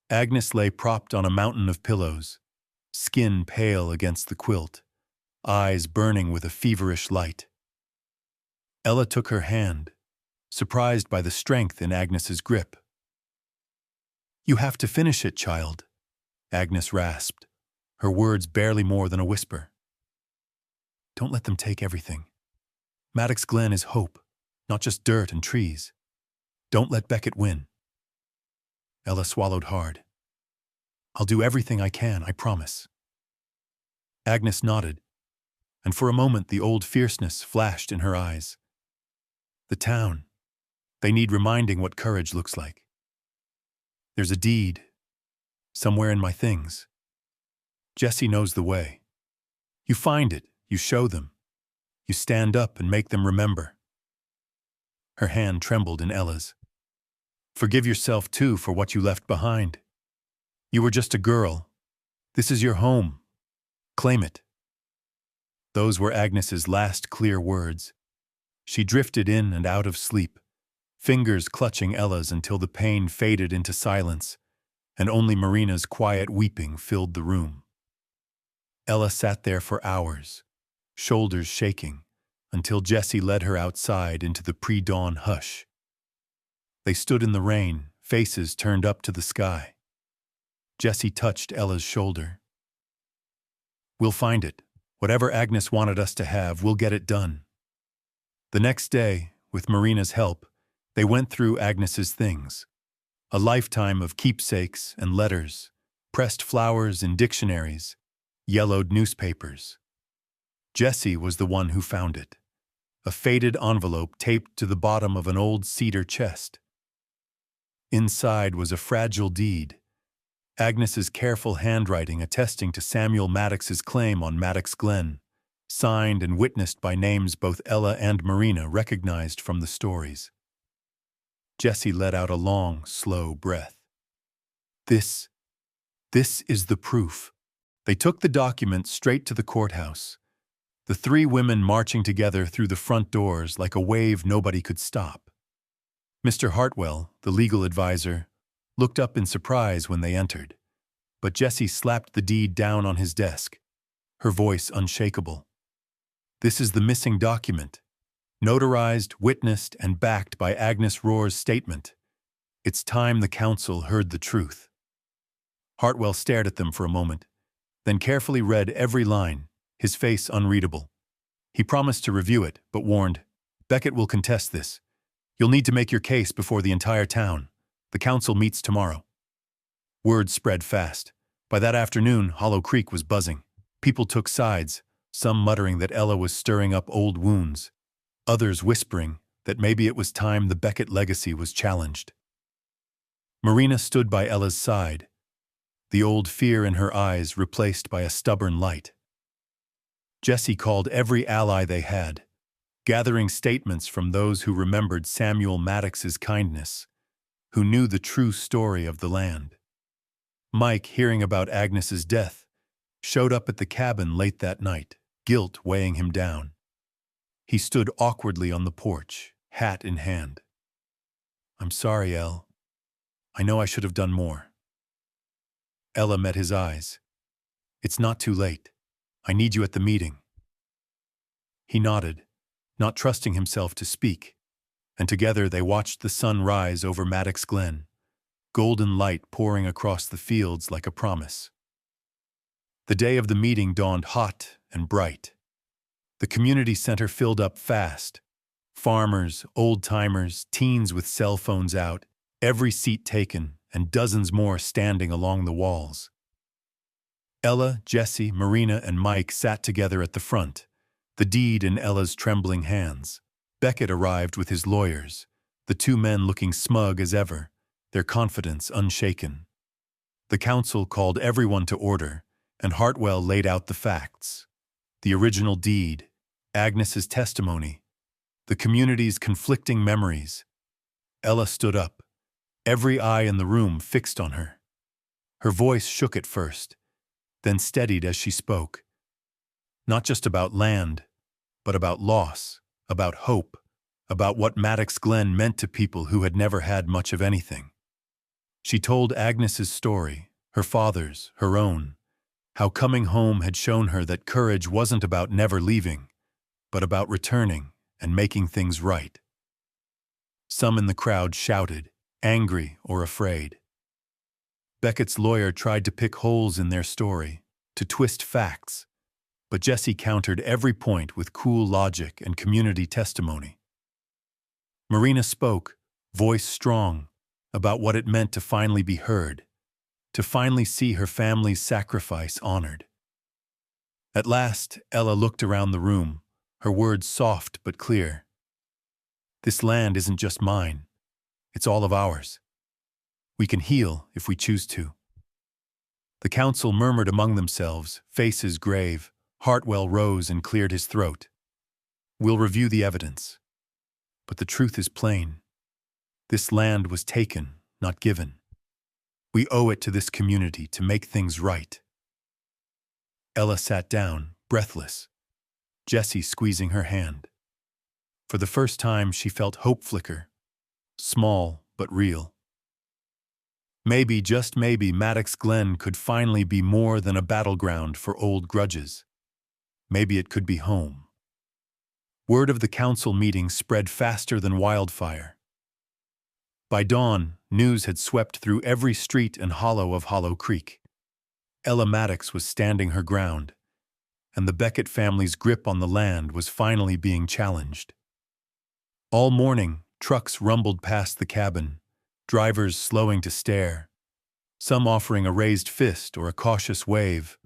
Agnes lay propped on a mountain of pillows, skin pale against the quilt, eyes burning with a feverish light. Ella took her hand, surprised by the strength in Agnes's grip. "You have to finish it, child," Agnes rasped, her words barely more than a whisper. "Don't let them take everything. Maddox Glen is hope, not just dirt and trees. Don't let Beckett win." Ella swallowed hard. "I'll do everything I can, I promise." Agnes nodded, and for a moment the old fierceness flashed in her eyes. The town. They need reminding what courage looks like. There's a deed, somewhere in my things. Jesse knows the way. You find it, you show them. You stand up and make them remember. Her hand trembled in Ella's. "Forgive yourself, too, for what you left behind. You were just a girl. This is your home. Claim it." Those were Agnes's last clear words. She drifted in and out of sleep, fingers clutching Ella's until the pain faded into silence, and only Marina's quiet weeping filled the room. Ella sat there for hours, shoulders shaking, until Jesse led her outside into the pre-dawn hush. They stood in the rain, faces turned up to the sky. Jesse touched Ella's shoulder. "We'll find it. Whatever Agnes wanted us to have, we'll get it done." The next day, with Marina's help, they went through Agnes's things. A lifetime of keepsakes and letters, pressed flowers in dictionaries, yellowed newspapers. Jesse was the one who found it, a faded envelope taped to the bottom of an old cedar chest. Inside was a fragile deed, Agnes's careful handwriting attesting to Samuel Maddox's claim on Maddox Glen, signed and witnessed by names both Ella and Marina recognized from the stories. Jesse let out a long, slow breath. This is the proof." They took the document straight to the courthouse, the three women marching together through the front doors like a wave nobody could stop. Mr. Hartwell, the legal advisor, looked up in surprise when they entered, but Jessie slapped the deed down on his desk, her voice unshakable. "This is the missing document, notarized, witnessed, and backed by Agnes Rohr's statement. It's time the council heard the truth." Hartwell stared at them for a moment, then carefully read every line, his face unreadable. He promised to review it, but warned, "Beckett will contest this. You'll need to make your case before the entire town. The council meets tomorrow." Word spread fast. By that afternoon, Hollow Creek was buzzing. People took sides, some muttering that Ella was stirring up old wounds, others whispering that maybe it was time the Beckett legacy was challenged. Marina stood by Ella's side, the old fear in her eyes replaced by a stubborn light. Jesse called every ally they had, gathering statements from those who remembered Samuel Maddox's kindness, who knew the true story of the land. Mike, hearing about Agnes's death, showed up at the cabin late that night, guilt weighing him down. He stood awkwardly on the porch, hat in hand. "I'm sorry, Elle. I know I should have done more." Ella met his eyes. "It's not too late. I need you at the meeting." He nodded, not trusting himself to speak, and together they watched the sun rise over Maddox Glen, golden light pouring across the fields like a promise. The day of the meeting dawned hot and bright. The community center filled up fast. Farmers, old-timers, teens with cell phones out, every seat taken, and dozens more standing along the walls. Ella, Jesse, Marina, and Mike sat together at the front, the deed in Ella's trembling hands. Beckett arrived with his lawyers, the two men looking smug as ever, their confidence unshaken. The council called everyone to order, and Hartwell laid out the facts. The original deed, Agnes's testimony, the community's conflicting memories. Ella stood up, every eye in the room fixed on her. Her voice shook at first, then steadied as she spoke. Not just about land, but about loss, about hope, about what Maddox Glen meant to people who had never had much of anything. She told Agnes's story, her father's, her own, how coming home had shown her that courage wasn't about never leaving, but about returning and making things right. Some in the crowd shouted, angry or afraid. Beckett's lawyer tried to pick holes in their story, to twist facts, but Jesse countered every point with cool logic and community testimony. Marina spoke, voice strong, about what it meant to finally be heard, to finally see her family's sacrifice honored. At last, Ella looked around the room, her words soft but clear. This land isn't just mine, it's all of ours. We can heal if we choose to. The council murmured among themselves, faces grave. Hartwell rose and cleared his throat. We'll review the evidence. But the truth is plain. This land was taken, not given. We owe it to this community to make things right. Ella sat down, breathless, Jesse squeezing her hand. For the first time, she felt hope flicker, small but real. Maybe, just maybe, Maddox Glen could finally be more than a battleground for old grudges. Maybe it could be home. Word of the council meeting spread faster than wildfire. By dawn, news had swept through every street and hollow of Hollow Creek. Ella Maddox was standing her ground, and the Beckett family's grip on the land was finally being challenged. All morning, trucks rumbled past the cabin, drivers slowing to stare, some offering a raised fist or a cautious wave,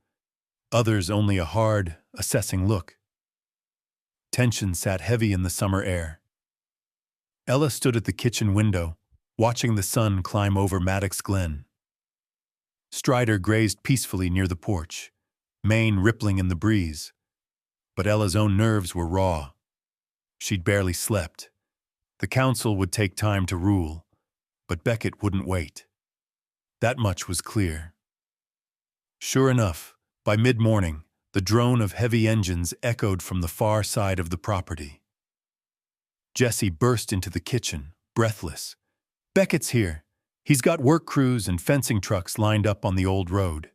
others only a hard, assessing look. Tension sat heavy in the summer air. Ella stood at the kitchen window, watching the sun climb over Maddox Glen. Strider grazed peacefully near the porch, mane rippling in the breeze, but Ella's own nerves were raw. She'd barely slept. The council would take time to rule, but Beckett wouldn't wait. That much was clear. Sure enough, by mid-morning, the drone of heavy engines echoed from the far side of the property. Jesse burst into the kitchen, breathless. Beckett's here. He's got work crews and fencing trucks lined up on the old road.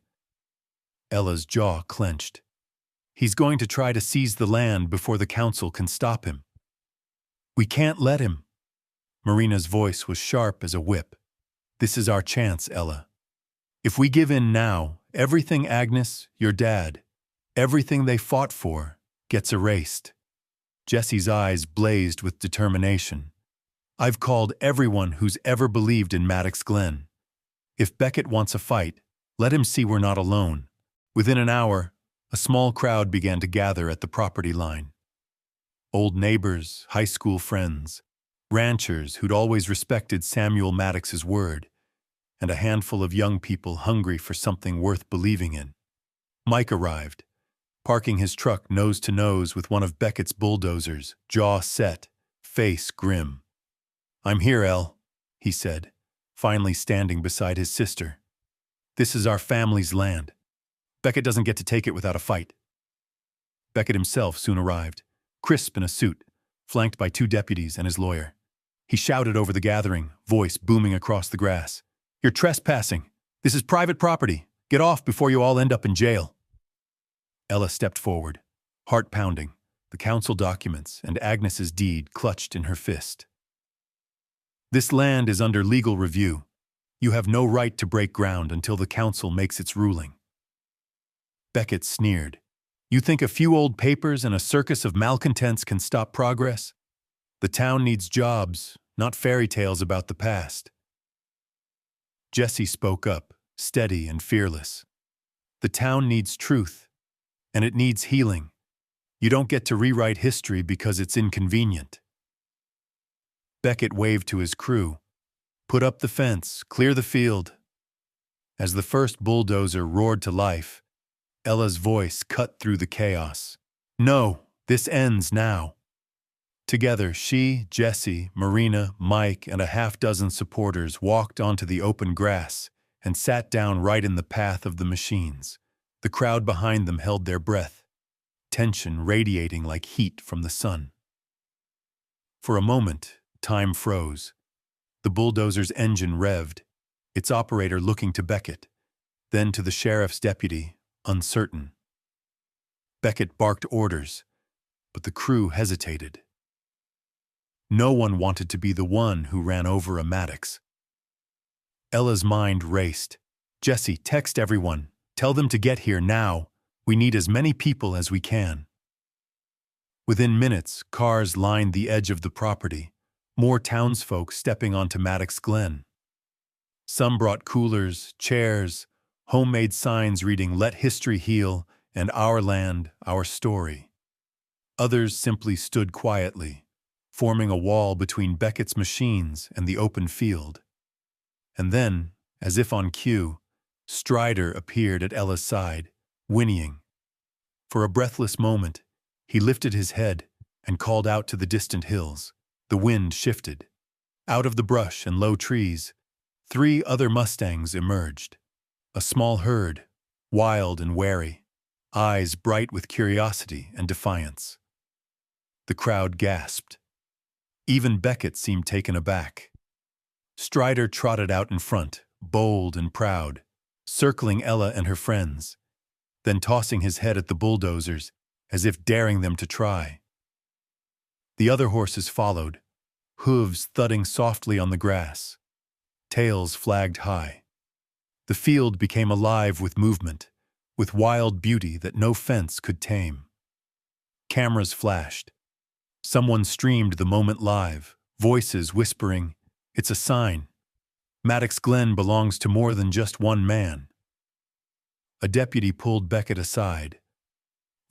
Ella's jaw clenched. He's going to try to seize the land before the council can stop him. We can't let him. Marina's voice was sharp as a whip. This is our chance, Ella. If we give in now, everything Agnes, your dad, everything they fought for, gets erased. Jesse's eyes blazed with determination. I've called everyone who's ever believed in Maddox Glen. If Beckett wants a fight, let him see we're not alone. Within an hour, a small crowd began to gather at the property line. Old neighbors, high school friends, ranchers who'd always respected Samuel Maddox's word, and a handful of young people hungry for something worth believing in. Mike arrived, parking his truck nose to nose with one of Beckett's bulldozers, jaw set, face grim. I'm here, El, he said, finally standing beside his sister. This is our family's land. Beckett doesn't get to take it without a fight. Beckett himself soon arrived, crisp in a suit, flanked by 2 deputies and his lawyer. He shouted over the gathering, voice booming across the grass. You're trespassing. This is private property. Get off before you all end up in jail. Ella stepped forward, heart pounding, the council documents and Agnes's deed clutched in her fist. This land is under legal review. You have no right to break ground until the council makes its ruling. Beckett sneered. You think a few old papers and a circus of malcontents can stop progress? The town needs jobs, not fairy tales about the past. Jesse spoke up, steady and fearless. The town needs truth, and it needs healing. You don't get to rewrite history because it's inconvenient. Beckett waved to his crew. Put up the fence, clear the field. As the first bulldozer roared to life, Ella's voice cut through the chaos. No, This ends now. Together, she, Jesse, Marina, Mike, and a half-dozen supporters walked onto the open grass and sat down right in the path of the machines. The crowd behind them held their breath, tension radiating like heat from the sun. For a moment, time froze. The bulldozer's engine revved, its operator looking to Beckett, then to the sheriff's deputy, uncertain. Beckett barked orders, but the crew hesitated. No one wanted to be the one who ran over a Maddox. Ella's mind raced. Jesse, text everyone. Tell them to get here now. We need as many people as we can. Within minutes, cars lined the edge of the property, more townsfolk stepping onto Maddox Glen. Some brought coolers, chairs, homemade signs reading "Let History Heal" and "Our Land, Our Story." Others simply stood quietly, forming a wall between Beckett's machines and the open field. And then, as if on cue, Strider appeared at Ella's side, whinnying. For a breathless moment, he lifted his head and called out to the distant hills. The wind shifted. Out of the brush and low trees, 3 other Mustangs emerged. A small herd, wild and wary, eyes bright with curiosity and defiance. The crowd gasped. Even Beckett seemed taken aback. Strider trotted out in front, bold and proud, circling Ella and her friends, then tossing his head at the bulldozers as if daring them to try. The other horses followed, hooves thudding softly on the grass. Tails flagged high. The field became alive with movement, with wild beauty that no fence could tame. Cameras flashed. Someone streamed the moment live, voices whispering, "It's a sign. Maddox Glen belongs to more than just one man." A deputy pulled Beckett aside,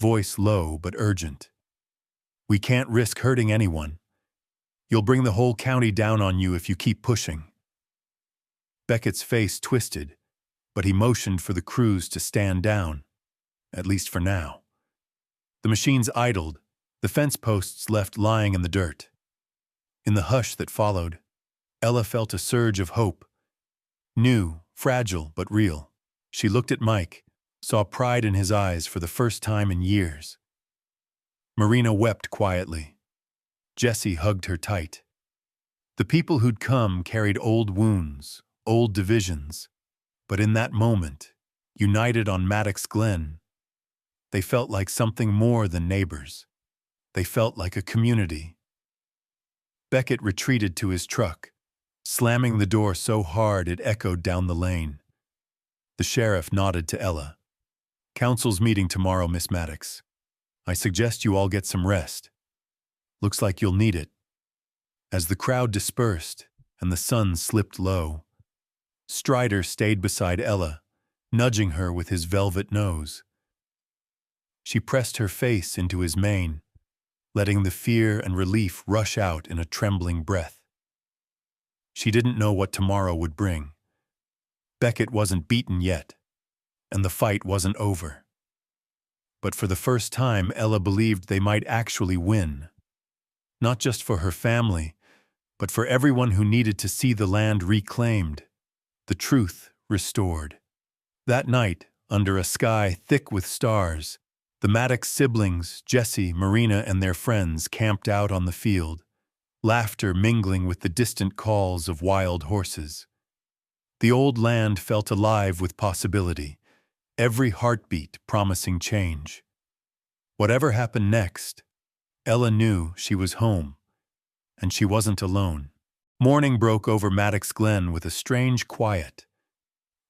voice low but urgent. "We can't risk hurting anyone. You'll bring the whole county down on you if you keep pushing." Beckett's face twisted, but he motioned for the crews to stand down, at least for now. The machines idled, the fence posts left lying in the dirt. In the hush that followed, Ella felt a surge of hope. New, fragile, but real. She looked at Mike, saw pride in his eyes for the first time in years. Marina wept quietly. Jesse hugged her tight. The people who'd come carried old wounds, old divisions, but in that moment, united on Maddox Glen, they felt like something more than neighbors. They felt like a community. Beckett retreated to his truck, slamming the door so hard it echoed down the lane. The sheriff nodded to Ella. "Council's meeting tomorrow, Miss Maddox. I suggest you all get some rest. Looks like you'll need it." As the crowd dispersed and the sun slipped low, Strider stayed beside Ella, nudging her with his velvet nose. She pressed her face into his mane, letting the fear and relief rush out in a trembling breath. She didn't know what tomorrow would bring. Beckett wasn't beaten yet, and the fight wasn't over. But for the first time, Ella believed they might actually win. Not just for her family, but for everyone who needed to see the land reclaimed, the truth restored. That night, under a sky thick with stars, the Maddox siblings, Jesse, Marina, and their friends camped out on the field, laughter mingling with the distant calls of wild horses. The old land felt alive with possibility, every heartbeat promising change. Whatever happened next, Ella knew she was home, and she wasn't alone. Morning broke over Maddox Glen with a strange quiet,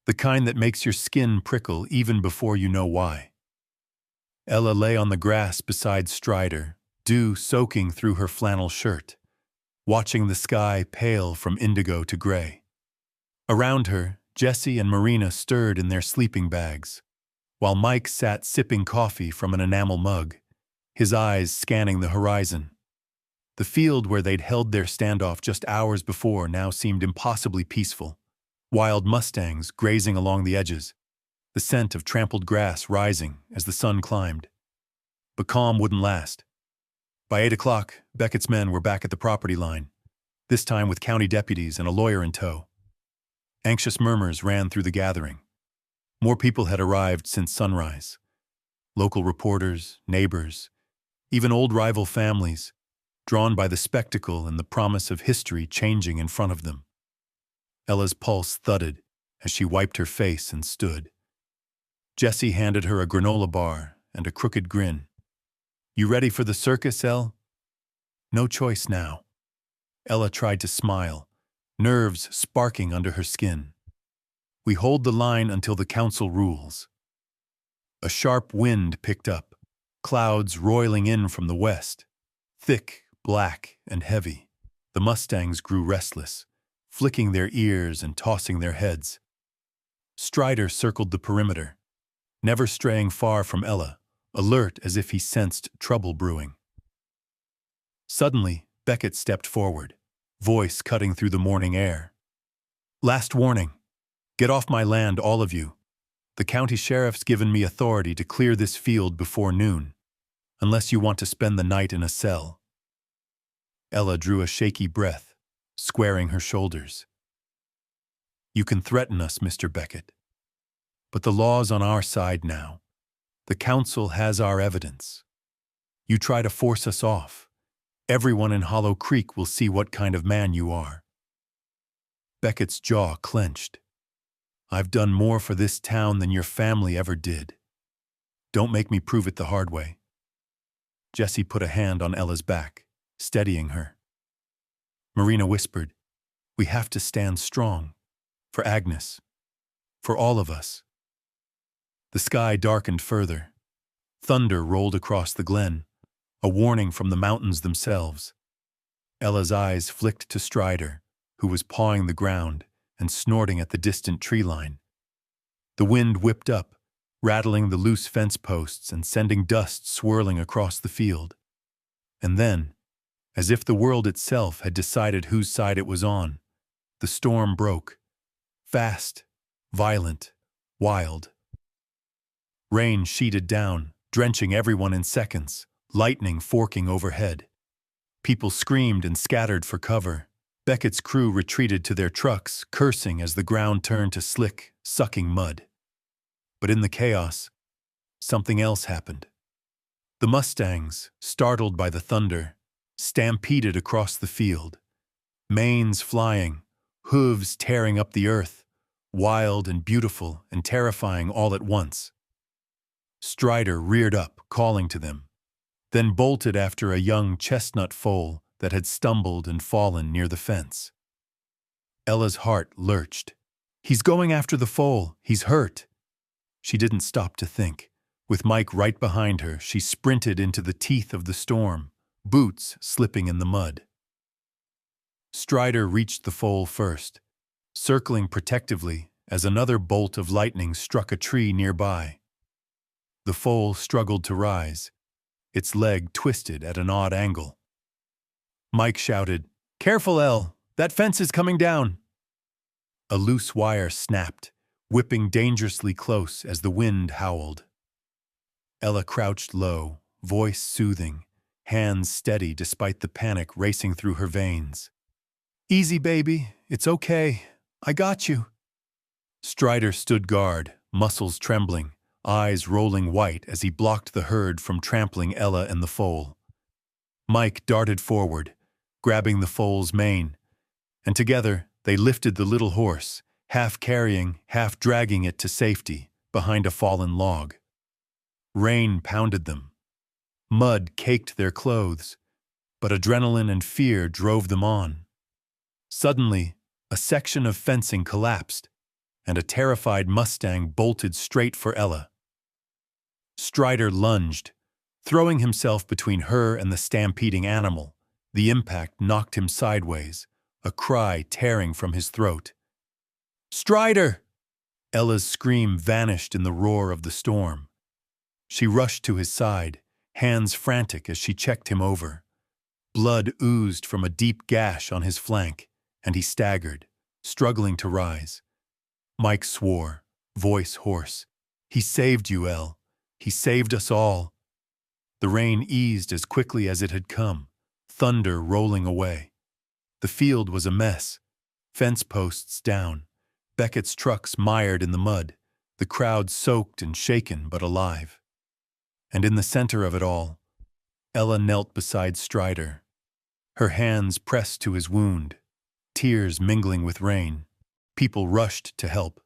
the kind that makes your skin prickle even before you know why. Ella lay on the grass beside Strider, dew soaking through her flannel shirt, watching the sky pale from indigo to gray. Around her, Jesse and Marina stirred in their sleeping bags, while Mike sat sipping coffee from an enamel mug, his eyes scanning the horizon. The field where they'd held their standoff just hours before now seemed impossibly peaceful. Wild mustangs grazing along the edges, the scent of trampled grass rising as the sun climbed. But calm wouldn't last. By 8 o'clock, Beckett's men were back at the property line, this time with county deputies and a lawyer in tow. Anxious murmurs ran through the gathering. More people had arrived since sunrise. Local reporters, neighbors, even old rival families, drawn by the spectacle and the promise of history changing in front of them. Ella's pulse thudded as she wiped her face and stood. Jesse handed her a granola bar and a crooked grin. "You ready for the circus, Elle?" "No choice now." Ella tried to smile, nerves sparking under her skin. "We hold the line until the council rules." A sharp wind picked up, clouds roiling in from the west, thick, black, and heavy. The Mustangs grew restless, flicking their ears and tossing their heads. Strider circled the perimeter, never straying far from Ella, alert as if he sensed trouble brewing. Suddenly, Beckett stepped forward, voice cutting through the morning air. "Last warning. Get off my land, all of you. The county sheriff's given me authority to clear this field before noon, unless you want to spend the night in a cell." Ella drew a shaky breath, squaring her shoulders. "You can threaten us, Mr. Beckett. But the law's on our side now. The council has our evidence. You try to force us off, everyone in Hollow Creek will see what kind of man you are." Beckett's jaw clenched. "I've done more for this town than your family ever did. Don't make me prove it the hard way." Jesse put a hand on Ella's back, steadying her. Marina whispered, "We have to stand strong. For Agnes. For all of us." The sky darkened further. Thunder rolled across the glen, a warning from the mountains themselves. Ella's eyes flicked to Strider, who was pawing the ground and snorting at the distant tree line. The wind whipped up, rattling the loose fence posts and sending dust swirling across the field. And then, as if the world itself had decided whose side it was on, the storm broke. Fast, violent, wild. Rain sheeted down, drenching everyone in seconds, lightning forking overhead. People screamed and scattered for cover. Beckett's crew retreated to their trucks, cursing as the ground turned to slick, sucking mud. But in the chaos, something else happened. The Mustangs, startled by the thunder, stampeded across the field, manes flying, hooves tearing up the earth, wild and beautiful and terrifying all at once. Strider reared up, calling to them, then bolted after a young chestnut foal that had stumbled and fallen near the fence. Ella's heart lurched. "He's going after the foal. He's hurt." She didn't stop to think. With Mike right behind her, she sprinted into the teeth of the storm, boots slipping in the mud. Strider reached the foal first, circling protectively as another bolt of lightning struck a tree nearby. The foal struggled to rise, its leg twisted at an odd angle. Mike shouted, "Careful, Elle! That fence is coming down!" A loose wire snapped, whipping dangerously close as the wind howled. Ella crouched low, voice soothing, hands steady despite the panic racing through her veins. "Easy, baby. It's okay. I got you." Strider stood guard, muscles trembling, eyes rolling white as he blocked the herd from trampling Ella and the foal. Mike darted forward, grabbing the foal's mane, and together they lifted the little horse, half carrying, half dragging it to safety, behind a fallen log. Rain pounded them. Mud caked their clothes, but adrenaline and fear drove them on. Suddenly, a section of fencing collapsed, and a terrified Mustang bolted straight for Ella. Strider lunged, throwing himself between her and the stampeding animal. The impact knocked him sideways, a cry tearing from his throat. "Strider!" Ella's scream vanished in the roar of the storm. She rushed to his side, hands frantic as she checked him over. Blood oozed from a deep gash on his flank, and he staggered, struggling to rise. Mike swore, voice hoarse. "He saved you, Elle. He saved us all." The rain eased as quickly as it had come, thunder rolling away. The field was a mess, fence posts down, Beckett's trucks mired in the mud, the crowd soaked and shaken but alive. And in the center of it all, Ella knelt beside Strider, her hands pressed to his wound, tears mingling with rain. People rushed to help.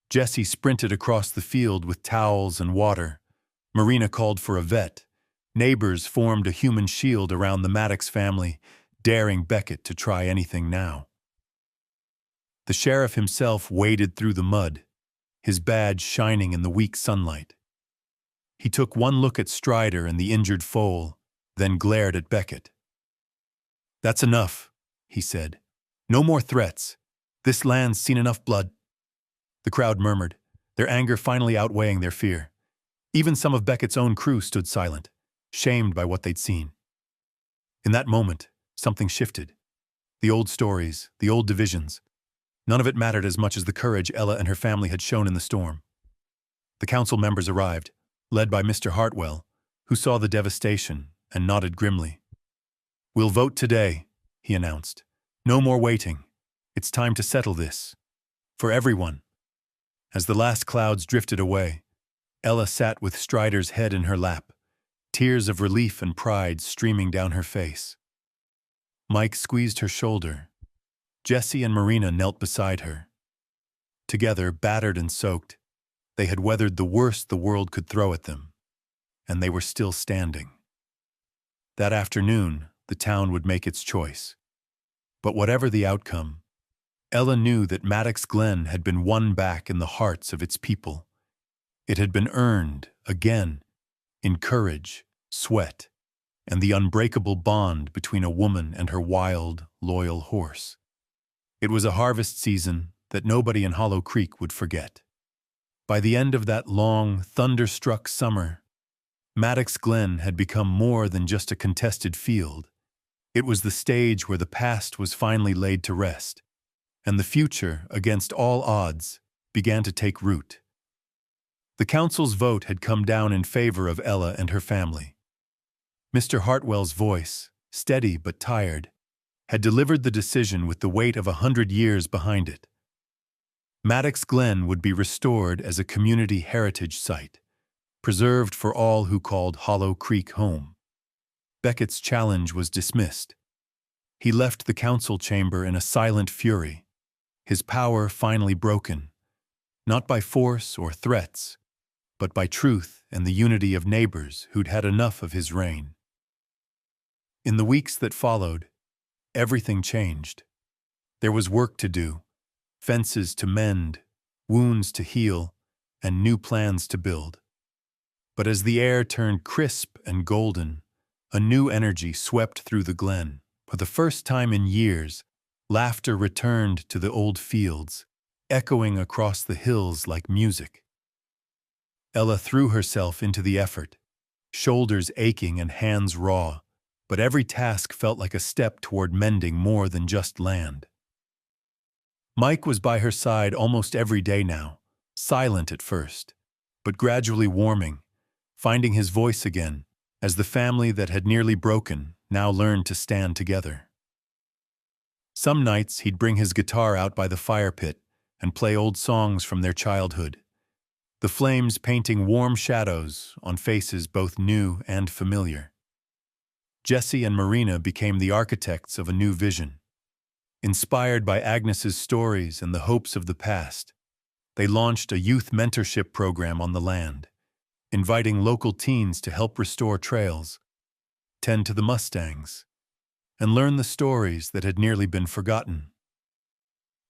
Jesse sprinted across the field with towels and water. Marina called for a vet. Neighbors formed a human shield around the Maddox family, daring Beckett to try anything now. The sheriff himself waded through the mud, his badge shining in the weak sunlight. He took one look at Strider and the injured foal, then glared at Beckett. "That's enough," he said. "No more threats. This land's seen enough blood." The crowd murmured, their anger finally outweighing their fear. Even some of Beckett's own crew stood silent, shamed by what they'd seen. In that moment, something shifted. The old stories, the old divisions. None of it mattered as much as the courage Ella and her family had shown in the storm. The council members arrived, led by Mr. Hartwell, who saw the devastation and nodded grimly. "We'll vote today," he announced. "No more waiting. It's time to settle this. For everyone." As the last clouds drifted away, Ella sat with Strider's head in her lap, tears of relief and pride streaming down her face. Mike squeezed her shoulder. Jesse and Marina knelt beside her. Together, battered and soaked, they had weathered the worst the world could throw at them, and they were still standing. That afternoon, the town would make its choice. But whatever the outcome, Ella knew that Maddox Glen had been won back in the hearts of its people. It had been earned, again, in courage, sweat, and the unbreakable bond between a woman and her wild, loyal horse. It was a harvest season that nobody in Hollow Creek would forget. By the end of that long, thunderstruck summer, Maddox Glen had become more than just a contested field. It was the stage where the past was finally laid to rest, and the future, against all odds, began to take root. The council's vote had come down in favor of Ella and her family. Mr. Hartwell's voice, steady but tired, had delivered the decision with the weight of 100 years behind it. Maddox Glen would be restored as a community heritage site, preserved for all who called Hollow Creek home. Beckett's challenge was dismissed. He left the council chamber in a silent fury, his power finally broken, not by force or threats, but by truth and the unity of neighbors who'd had enough of his reign. In the weeks that followed, everything changed. There was work to do, fences to mend, wounds to heal, and new plans to build. But as the air turned crisp and golden, a new energy swept through the glen. For the first time in years, laughter returned to the old fields, echoing across the hills like music. Ella threw herself into the effort, shoulders aching and hands raw, but every task felt like a step toward mending more than just land. Mike was by her side almost every day now, silent at first, but gradually warming, finding his voice again, as the family that had nearly broken now learned to stand together. Some nights he'd bring his guitar out by the fire pit and play old songs from their childhood, the flames painting warm shadows on faces both new and familiar. Jesse and Marina became the architects of a new vision. Inspired by Agnes's stories and the hopes of the past, they launched a youth mentorship program on the land, inviting local teens to help restore trails, tend to the mustangs, and learn the stories that had nearly been forgotten.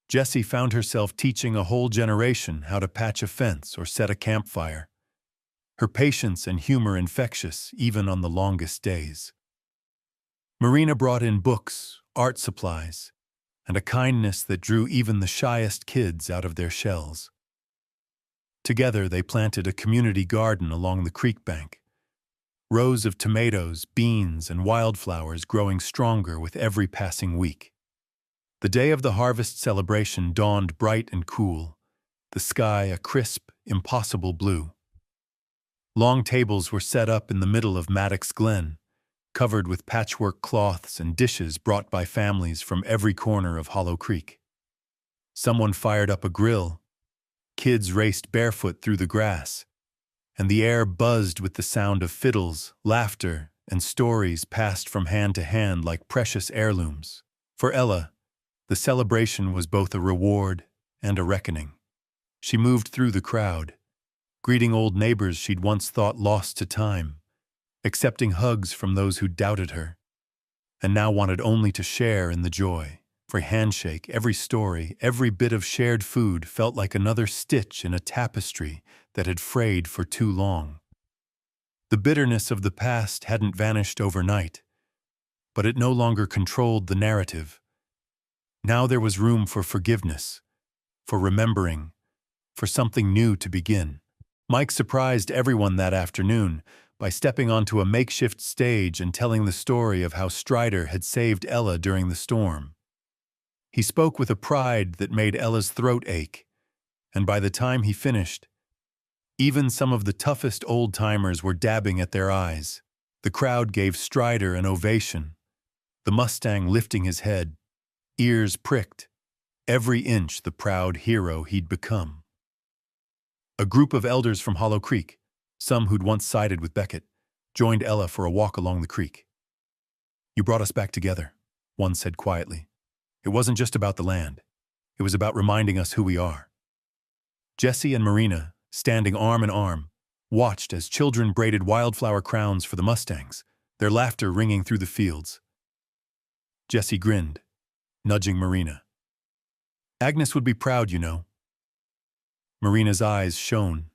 Jessie found herself teaching a whole generation how to patch a fence or set a campfire, her patience and humor infectious even on the longest days. Marina brought in books, art supplies, and a kindness that drew even the shyest kids out of their shells. Together they planted a community garden along the creek bank, rows of tomatoes, beans, and wildflowers growing stronger with every passing week. The day of the harvest celebration dawned bright and cool, the sky a crisp, impossible blue. Long tables were set up in the middle of Maddox Glen, covered with patchwork cloths and dishes brought by families from every corner of Hollow Creek. Someone fired up a grill, kids raced barefoot through the grass, and the air buzzed with the sound of fiddles, laughter, and stories passed from hand to hand like precious heirlooms. For Ella, the celebration was both a reward and a reckoning. She moved through the crowd, greeting old neighbors she'd once thought lost to time, accepting hugs from those who doubted her, and now wanted only to share in the joy. Every handshake, every story, every bit of shared food felt like another stitch in a tapestry that had frayed for too long. The bitterness of the past hadn't vanished overnight, but it no longer controlled the narrative. Now there was room for forgiveness, for remembering, for something new to begin. Mike surprised everyone that afternoon by stepping onto a makeshift stage and telling the story of how Strider had saved Ella during the storm. He spoke with a pride that made Ella's throat ache, and by the time he finished, even some of the toughest old-timers were dabbing at their eyes. The crowd gave Strider an ovation, the Mustang lifting his head, ears pricked, every inch the proud hero he'd become. A group of elders from Hollow Creek, some who'd once sided with Beckett, joined Ella for a walk along the creek. "You brought us back together," one said quietly. "It wasn't just about the land. It was about reminding us who we are." Jesse and Marina, standing arm in arm, watched as children braided wildflower crowns for the Mustangs, their laughter ringing through the fields. Jesse grinned, nudging Marina. "Agnes would be proud, you know." Marina's eyes shone.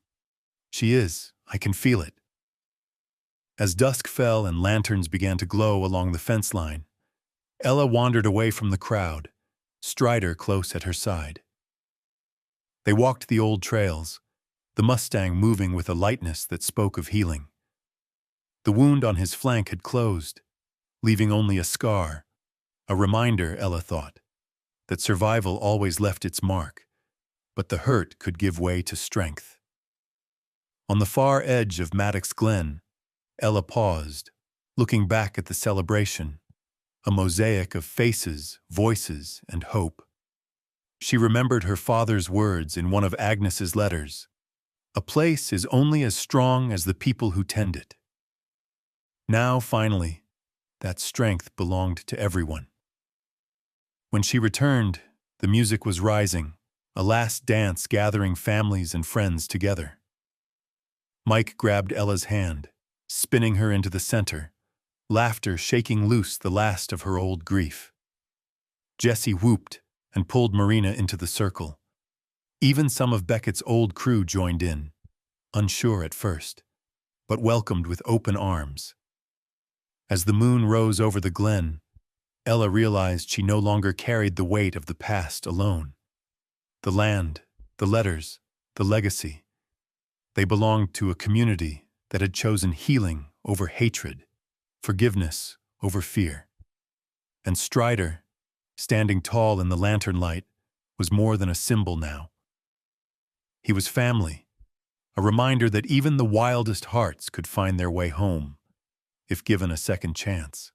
"She is. I can feel it." As dusk fell and lanterns began to glow along the fence line, Ella wandered away from the crowd, Strider close at her side. They walked the old trails, the Mustang moving with a lightness that spoke of healing. The wound on his flank had closed, leaving only a scar, a reminder, Ella thought, that survival always left its mark, but the hurt could give way to strength. On the far edge of Maddox Glen, Ella paused, looking back at the celebration, a mosaic of faces, voices, and hope. She remembered her father's words in one of Agnes's letters: "A place is only as strong as the people who tend it." Now, finally, that strength belonged to everyone. When she returned, the music was rising, a last dance gathering families and friends together. Mike grabbed Ella's hand, spinning her into the center, laughter shaking loose the last of her old grief. Jesse whooped and pulled Marina into the circle. Even some of Beckett's old crew joined in, unsure at first, but welcomed with open arms. As the moon rose over the glen, Ella realized she no longer carried the weight of the past alone. The land, the letters, the legacy, they belonged to a community that had chosen healing over hatred, forgiveness over fear. And Strider, standing tall in the lantern light, was more than a symbol now. He was family, a reminder that even the wildest hearts could find their way home, if given a second chance.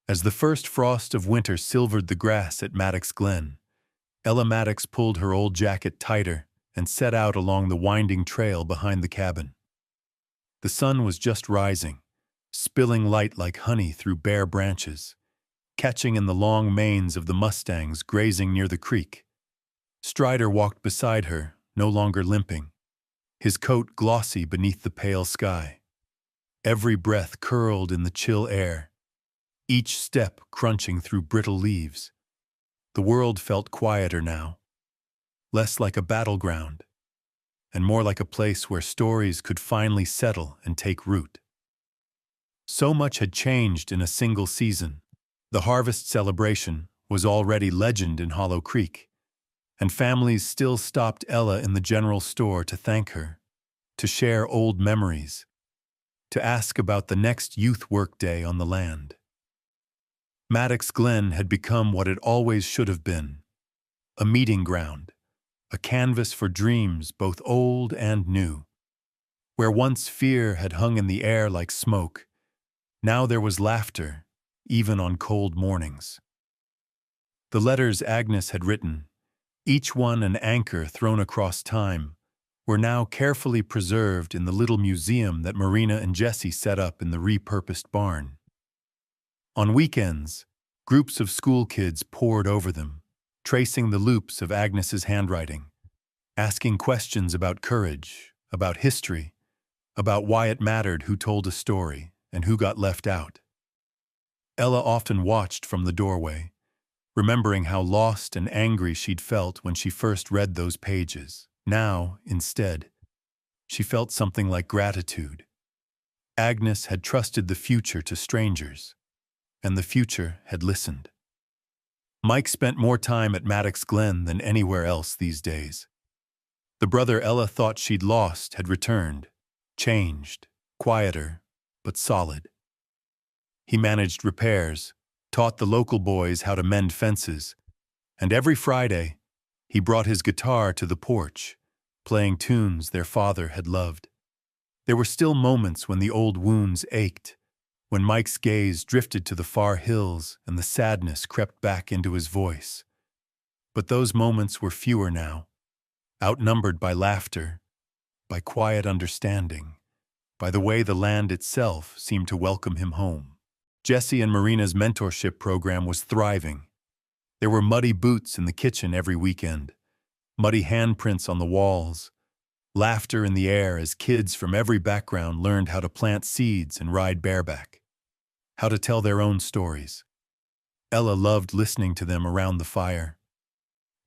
As the first frost of winter silvered the grass at Maddox Glen, Ella Maddox pulled her old jacket tighter and set out along the winding trail behind the cabin. The sun was just rising, spilling light like honey through bare branches, catching in the long manes of the Mustangs grazing near the creek. Strider walked beside her, no longer limping, his coat glossy beneath the pale sky. Every breath curled in the chill air, each step crunching through brittle leaves. The world felt quieter now, less like a battleground, and more like a place where stories could finally settle and take root. So much had changed in a single season. The harvest celebration was already legend in Hollow Creek, and families still stopped Ella in the general store to thank her, to share old memories, to ask about the next youth workday on the land. Maddox Glen had become what it always should have been, a meeting ground, a canvas for dreams both old and new. Where once fear had hung in the air like smoke, now there was laughter, even on cold mornings. The letters Agnes had written, each one an anchor thrown across time, were now carefully preserved in the little museum that Marina and Jesse set up in the repurposed barn. On weekends, groups of school kids pored over them, tracing the loops of Agnes's handwriting, asking questions about courage, about history, about why it mattered who told a story and who got left out. Ella often watched from the doorway, remembering how lost and angry she'd felt when she first read those pages. Now, instead, she felt something like gratitude. Agnes had trusted the future to strangers, and the future had listened. Mike spent more time at Maddox Glen than anywhere else these days. The brother Ella thought she'd lost had returned, changed, quieter, but solid. He managed repairs, taught the local boys how to mend fences, and every Friday, he brought his guitar to the porch, playing tunes their father had loved. There were still moments when the old wounds ached, when Mike's gaze drifted to the far hills and the sadness crept back into his voice. But those moments were fewer now, outnumbered by laughter, by quiet understanding, by the way the land itself seemed to welcome him home. Jesse and Marina's mentorship program was thriving. There were muddy boots in the kitchen every weekend, muddy handprints on the walls, laughter in the air as kids from every background learned how to plant seeds and ride bareback, how to tell their own stories. Ella loved listening to them around the fire,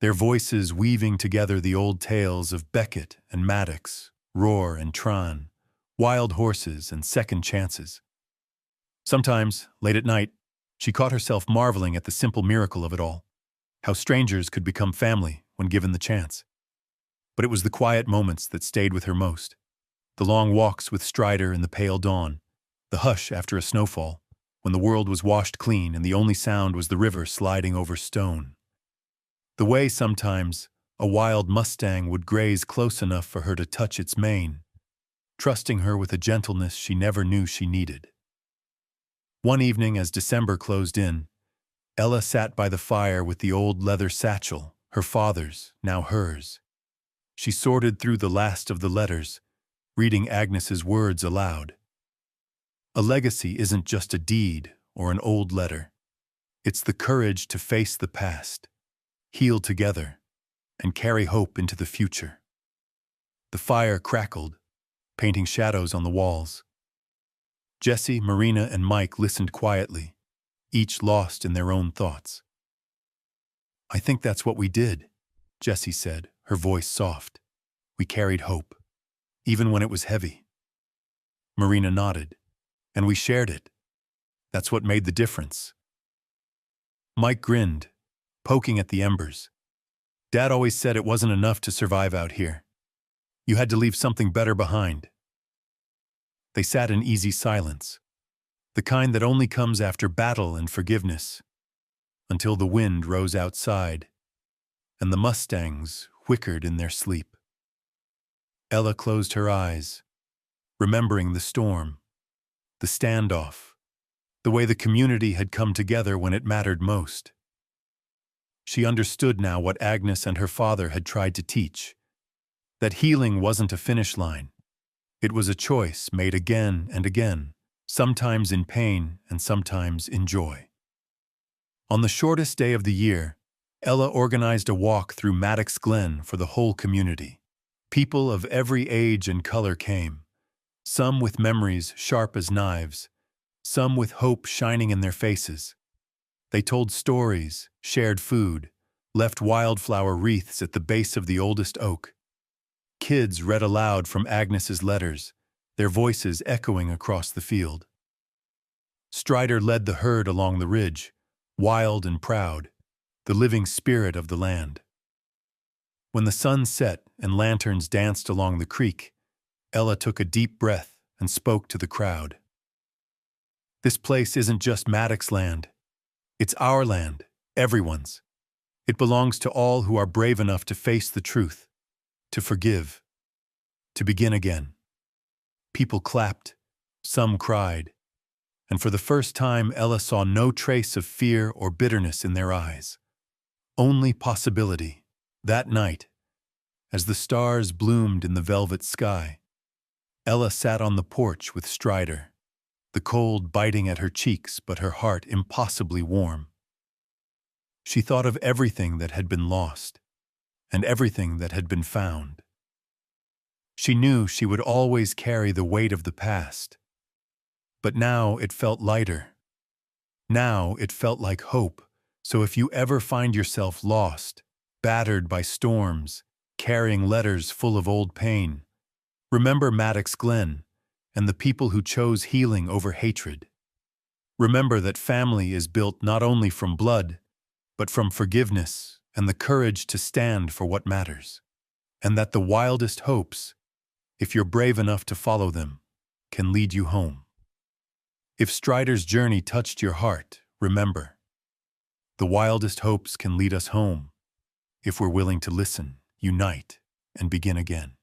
their voices weaving together the old tales of Beckett and Maddox, Roar and Tron, wild horses and second chances. Sometimes, late at night, she caught herself marveling at the simple miracle of it all, how strangers could become family when given the chance. But it was the quiet moments that stayed with her most. The long walks with Strider in the pale dawn, the hush after a snowfall, when the world was washed clean and the only sound was the river sliding over stone. The way sometimes a wild mustang would graze close enough for her to touch its mane, trusting her with a gentleness she never knew she needed. One evening as December closed in, Ella sat by the fire with the old leather satchel, her father's, now hers. She sorted through the last of the letters, reading Agnes's words aloud. A legacy isn't just a deed or an old letter. It's the courage to face the past, heal together, and carry hope into the future. The fire crackled, painting shadows on the walls. Jesse, Marina, and Mike listened quietly, each lost in their own thoughts. "I think that's what we did," Jessie said, her voice soft. "We carried hope, even when it was heavy." Marina nodded. "And we shared it. That's what made the difference." Mike grinned, poking at the embers. "Dad always said it wasn't enough to survive out here. You had to leave something better behind." They sat in easy silence, the kind that only comes after battle and forgiveness, until the wind rose outside, and the mustangs whickered in their sleep. Ella closed her eyes, remembering the storm, the standoff, the way the community had come together when it mattered most. She understood now what Agnes and her father had tried to teach, that healing wasn't a finish line. It was a choice made again and again, sometimes in pain and sometimes in joy. On the shortest day of the year, Ella organized a walk through Maddox Glen for the whole community. People of every age and color came, some with memories sharp as knives, some with hope shining in their faces. They told stories, shared food, left wildflower wreaths at the base of the oldest oak. Kids read aloud from Agnes's letters, their voices echoing across the field. Strider led the herd along the ridge, wild and proud, the living spirit of the land. When the sun set and lanterns danced along the creek, Ella took a deep breath and spoke to the crowd. "This place isn't just Maddox land. It's our land, everyone's. It belongs to all who are brave enough to face the truth, to forgive, to begin again." People clapped, some cried, and for the first time Ella saw no trace of fear or bitterness in their eyes. Only possibility. That night, as the stars bloomed in the velvet sky, Ella sat on the porch with Strider, the cold biting at her cheeks but her heart impossibly warm. She thought of everything that had been lost, and everything that had been found. She knew she would always carry the weight of the past, but now it felt lighter. Now it felt like hope. So if you ever find yourself lost, battered by storms, carrying letters full of old pain, remember Maddox Glen and the people who chose healing over hatred. Remember that family is built not only from blood, but from forgiveness and the courage to stand for what matters. And that the wildest hopes, if you're brave enough to follow them, can lead you home. If Strider's journey touched your heart, remember, the wildest hopes can lead us home if we're willing to listen, unite, and begin again.